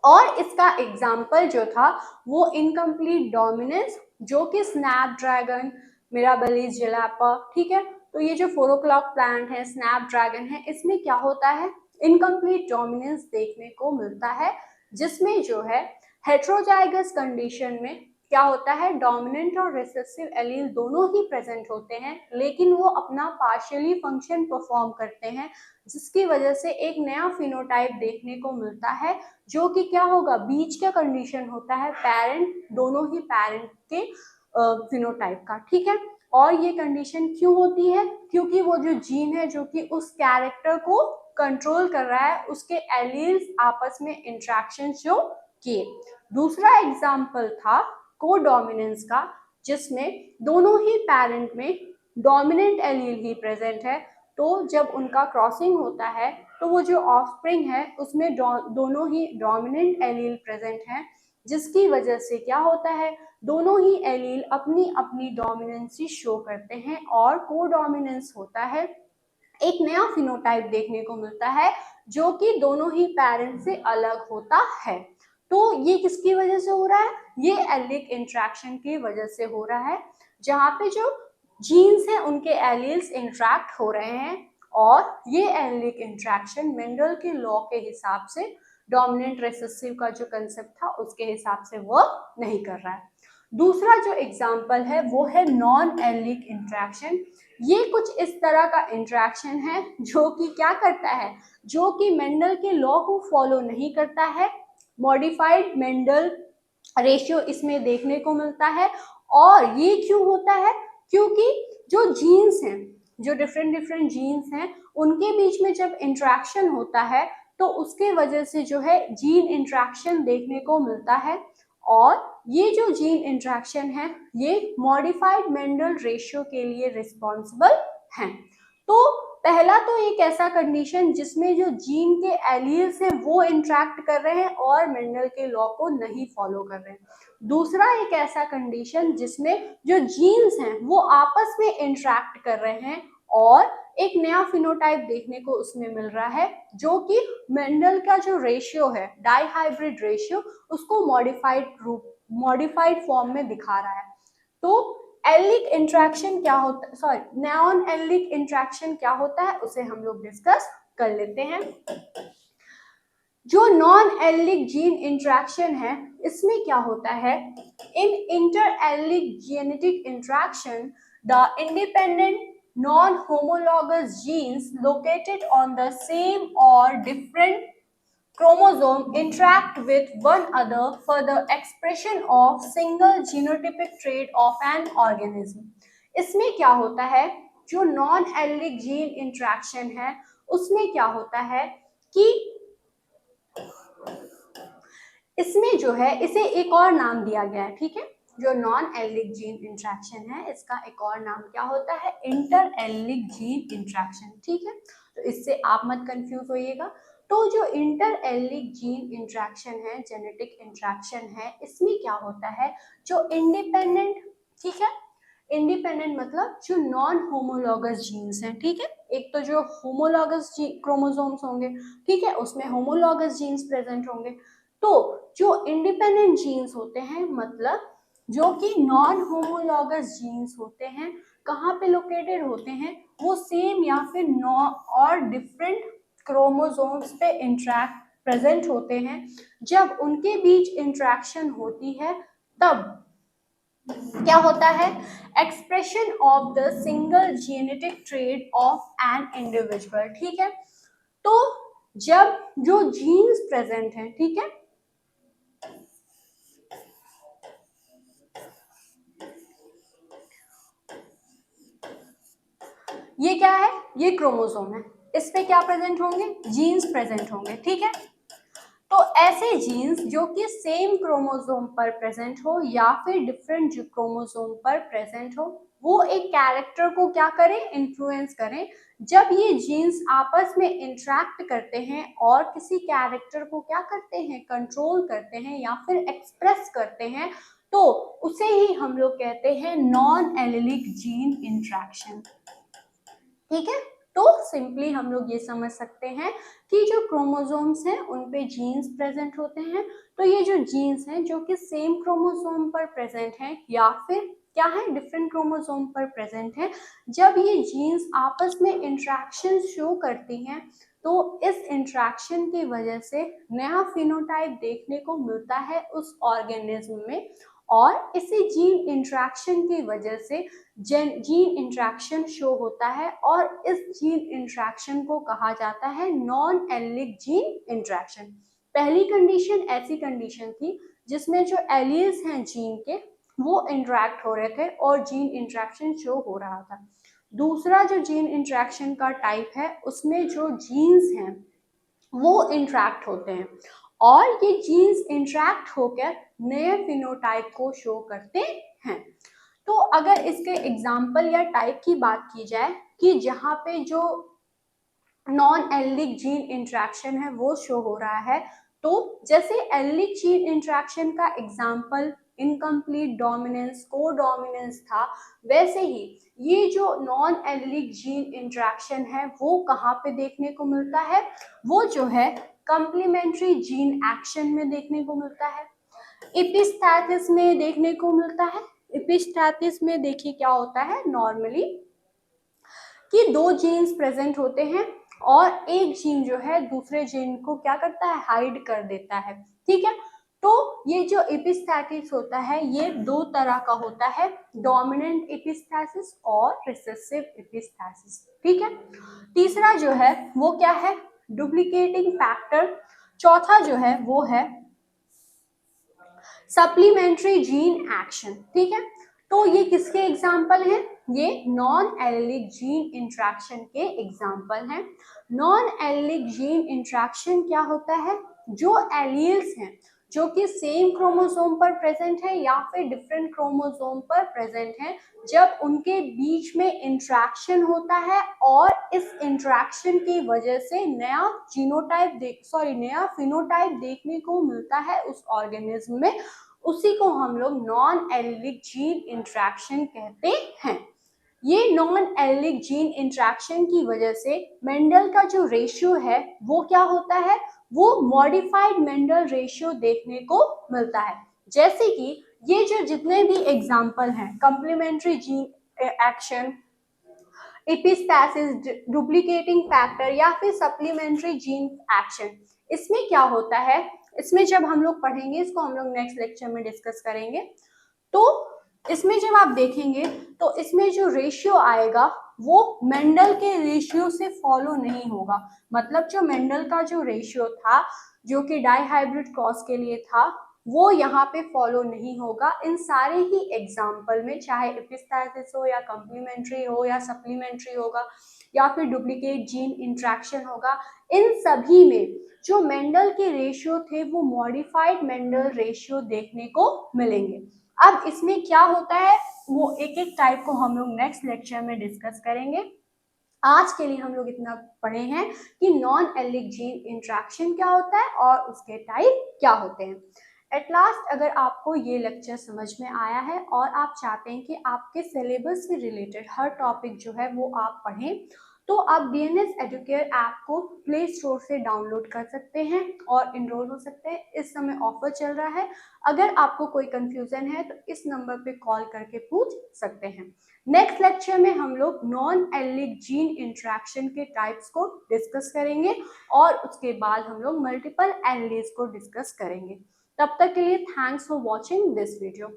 और इसका एग्जाम्पल जो था वो इनकम्प्लीट डोमिनेंस, जो कि स्नैपड्रैगन, मिराबेलिस जलापा, ठीक है। तो ये जो 4 o'clock प्लांट है, स्नैपड्रैगन है, इसमें क्या होता है, इनकम्प्लीट डोमिनेंस देखने को मिलता है, जिसमें जो है हेट्रोजाइगस कंडीशन में क्या होता है, डोमिनेंट और रिसेसिव एलील दोनों ही प्रेजेंट होते हैं लेकिन वो अपना पार्शियली फंक्शन परफॉर्म करते हैं, जिसकी वजह से एक नया फिनोटाइप देखने को मिलता है, जो कि क्या होगा, बीच का कंडीशन होता है पेरेंट, दोनों ही पेरेंट के फिनोटाइप का, ठीक है। और ये कंडीशन क्यों होती है, क्योंकि वो जो जीन है जो कि उस कैरेक्टर को कंट्रोल कर रहा है उसके एलील्स आपस में इंटरेक्शन शो किए। दूसरा एग्जाम्पल था कोडोमिनेंस का, जिसमें दोनों ही पेरेंट में डोमिनेंट एलील ही प्रेजेंट है, तो जब उनका क्रॉसिंग होता है तो वो जो ऑफस्प्रिंग है उसमें दोनों ही डोमिनेंट एलील प्रेजेंट है, जिसकी वजह से क्या होता है, दोनों ही एलील अपनी अपनी डोमिनेंसी शो करते हैं और कोडोमिनेंस होता है, एक नया फिनोटाइप देखने को मिलता है जो कि दोनों ही पेरेंट से अलग होता है। तो ये किसकी वजह से हो रहा है, ये एलिक इंटरेक्शन की वजह से हो रहा है, जहाँ पे जो जीन्स हैं उनके एलील्स इंटरेक्ट हो रहे हैं और ये एलिक इंटरेक्शन मेंडल के लॉ के हिसाब से डोमिनेंट रेसेसिव का जो कंसेप्ट था उसके हिसाब से वर्क नहीं कर रहा है। दूसरा जो एग्जाम्पल है वो है नॉन एलिक इंटरेक्शन। ये कुछ इस तरह का इंटरेक्शन है जो कि क्या करता है, जो कि मेंडल के लॉ को फॉलो नहीं करता है, मॉडिफाइड मेंडल रेशियो इसमें देखने को मिलता है और ये क्यों होता है? क्योंकि जो जीन्स हैं, जो डिफरेंट डिफरेंट जीन्स हैं, उनके बीच में जब इंटरेक्शन होता है तो उसके वजह से जो है जीन इंटरेक्शन देखने को मिलता है। और ये जो जीन इंटरेक्शन है ये मॉडिफाइड मेंडल रेशियो के लिए रिस्पॉन्सिबल हैं। तो पहला तो एक ऐसा कंडीशन जिसमें जो जीन के एलील्स हैं वो इंटरेक्ट कर रहे हैं और मेंडल के लॉ को नहीं फॉलो कर रहे हैं। दूसरा एक ऐसा कंडीशन जिसमें जो जीन्स हैं वो आपस में इंटरेक्ट कर रहे हैं और एक नया फिनोटाइप देखने को उसमें मिल रहा है जो कि मेंडल का जो रेशियो है, डाइहाइब्रिड रेशियो, उसको मॉडिफाइड फॉर्म में दिखा रहा है। तो एलिक इंटरेक्शन क्या होता है, सॉरी, नॉन एलिक इंटरेक्शन क्या होता है उसे हम लोग डिस्कस कर लेते हैं। जो नॉन एलिक जीन इंटरेक्शन है इसमें क्या होता है, इन inter allelic genetic interaction the independent non-homologous genes located on the same or different chromosome interact with one another for the expression of single genotypic trait of an organism। इसमें क्या होता है, जो नॉन एलिक जीन इंटरेक्शन है उसमें क्या होता है कि इसमें जो है इसे एक और नाम दिया गया है, ठीक है। जो नॉन एलिक जीन इंटरेक्शन है इसका एक और नाम क्या होता है, इंटर एलिक जीन इंटरेक्शन, ठीक है। तो इससे आप मत कंफ्यूज होइएगा। तो जो इंटर एलिक जीन इंटरेक्शन है, जेनेटिक इंटरेक्शन है, इसमें क्या होता है, जो इंडिपेंडेंट, ठीक है, इंडिपेंडेंट मतलब जो नॉन होमोलॉगस जीन्स हैं, ठीक है। एक तो जो होमोलॉगस क्रोमोसोम्स होंगे, ठीक है, उसमें होमोलॉगस जीन्स प्रेजेंट होंगे। तो जो इंडिपेंडेंट जीन्स होते हैं मतलब जो कि नॉन होमोलॉगस जीन्स होते हैं, कहाँ पे लोकेटेड होते हैं, वो सेम या फिर और डिफरेंट क्रोमोसोम्स पे इंटरेक्ट प्रेजेंट होते हैं। जब उनके बीच इंटरेक्शन होती है तब क्या होता है, expression of the single genetic trait of an individual, ठीक है। तो जब जो जीन्स प्रेजेंट हैं, ठीक है, ये क्या है, ये क्रोमोसोम है, इस पे क्या प्रेजेंट होंगे, जीन्स प्रेजेंट होंगे, ठीक है। तो ऐसे जीन्स जो कि सेम क्रोमोसोम पर प्रेजेंट हो या फिर डिफरेंट क्रोमोसोम पर प्रेजेंट हो, वो एक कैरेक्टर को क्या करें, इन्फ्लुएंस करें। जब ये जीन्स आपस में इंटरेक्ट करते हैं और किसी कैरेक्टर को क्या करते हैं, कंट्रोल करते हैं या फिर एक्सप्रेस करते हैं, तो उसे ही हम लोग कहते हैं नॉन एलिलिक जीन इंटरेक्शन, ठीक है। तो सिंपली हम लोग ये समझ सकते हैं कि जो क्रोमोसोम्स हैं उन पे जीन्स प्रेजेंट होते हैं। तो ये जो जीन्स हैं जो कि सेम क्रोमोसोम पर प्रेजेंट हैं या फिर क्या है, डिफरेंट क्रोमोसोम पर प्रेजेंट है, जब ये जीन्स आपस में इंटरेक्शन शो करती हैं तो इस इंटरेक्शन की वजह से नया फिनोटाइप देखने को मिलता है उस ऑर्गेनिज्म में। और इसी जीन इंटरेक्शन की वजह से जीन इंटरेक्शन शो होता है और इस जीन इंटरेक्शन को कहा जाता है नॉन एलिक जीन इंटरेक्शन। पहली कंडीशन ऐसी कंडीशन थी जिसमें जो एलील्स हैं जीन के वो इंटरेक्ट हो रहे थे और जीन इंटरेक्शन शो हो रहा था। दूसरा जो जीन इंटरेक्शन का टाइप है उसमें जो जीन्स हैं वो इंटरेक्ट होते हैं और ये जीन्स इंटरेक्ट होकर नए फिनोटाइप को शो करते हैं। तो अगर इसके एग्जाम्पल या टाइप की बात की जाए कि जहाँ पे जो नॉन एलिक जीन इंटरेक्शन है वो शो हो रहा है, तो जैसे एलिक जीन इंटरेक्शन का एग्जाम्पल इनकम्प्लीट डोमिनेंस, को डोमिनेंस था, वैसे ही ये जो नॉन एलिक जीन इंटरेक्शन है वो कहाँ पे देखने को मिलता है, वो जो है कंप्लीमेंट्री जीन एक्शन में देखने को मिलता है, एपिस्टैटिस में देखने को मिलता है। एपिस्टैटिस में देखिए क्या होता है नॉर्मली कि दो जीन्स प्रेजेंट होते हैं और एक जीन जो है दूसरे जीन को क्या करता है, हाइड कर देता है, ठीक है। तो ये जो एपिस्टैटिस होता है ये दो तरह का होता है, डोमिनेंट एपिस्टैटिस और रिसेसिव एपिस्टैटिस, ठीक है। तीसरा जो है वो क्या है, डुप्लीकेटिंग फैक्टर। चौथा जो है वो है सप्लीमेंट्री जीन एक्शन, ठीक है। तो ये किसके एग्जाम्पल हैं? ये नॉन एलिलिक जीन इंट्रैक्शन के एग्जाम्पल हैं। नॉन एलिलिक जीन इंट्रैक्शन क्या होता है? जो एलील्स हैं जो कि सेम क्रोमोसोम पर प्रेजेंट है या फिर डिफरेंट क्रोमोसोम पर प्रेजेंट है, जब उनके बीच में इंट्रैक्शन होता है और इस इंट्रैक्शन की वजह से नया नया फिनोटाइप देखने को मिलता है उस ऑर्गेनिज्म में, उसी को हम लोग नॉन एलिलिक जीन इंट्रैक्शन कहते हैं। ये नॉन एलिलिक जीन इंट्रैक्शन की वजह से मेंडल का जो रेशियो है वो क्या होता है? वो मॉडिफाइड मेंडल रेशियो देखने को मिलता है। जैसे कि ये जो जितने भी एग्जाम्पल हैं, complementary gene action, epistasis, duplicating factor या फिर सप्लीमेंट्री जीन एक्शन, इसमें क्या होता है? इसमें जब हम लोग पढ़ेंगे, इसको हम लोग नेक्स्ट लेक्चर में डिस्कस करेंगे, तो इसमें जब आप देखेंगे तो इसमें जो रेशियो आएगा वो मेंडल के रेशियो से फॉलो नहीं होगा। मतलब जो मेंडल का जो रेशियो था जो कि डाइहाइब्रिड क्रॉस के लिए था, वो यहाँ पे फॉलो नहीं होगा इन सारे ही एग्जाम्पल में, चाहे एपिस्टैसिस हो या कम्प्लीमेंट्री हो या सप्लीमेंट्री होगा या फिर डुप्लीकेट जीन इंट्रैक्शन होगा। इन सभी में जो मेंडल के रेशियो थे वो मॉडिफाइड मेंडल रेशियो देखने को मिलेंगे। अब इसमें क्या होता है वो एक एक टाइप को हम लोग नेक्स्ट लेक्चर में डिस्कस करेंगे। आज के लिए हम लोग इतना पढ़े हैं कि नॉन एलिलिक जीन इंट्रैक्शन क्या होता है और उसके टाइप क्या होते हैं। एट लास्ट, अगर आपको ये लेक्चर समझ में आया है और आप चाहते हैं कि आपके सिलेबस से रिलेटेड हर टॉपिक जो है वो आप पढ़ें, तो आप डीएनएस एडुकेयर ऐप को प्ले स्टोर से डाउनलोड कर सकते हैं और इनरोल हो सकते हैं। इस समय ऑफर चल रहा है। अगर आपको कोई कंफ्यूजन है तो इस नंबर पे कॉल करके पूछ सकते हैं। नेक्स्ट लेक्चर में हम लोग नॉन एलिलिक जीन इंट्रैक्शन के टाइप्स को डिस्कस करेंगे और उसके बाद हम लोग मल्टीपल एलिलीज को डिस्कस करेंगे। तब तक के लिए thanks for watching this video.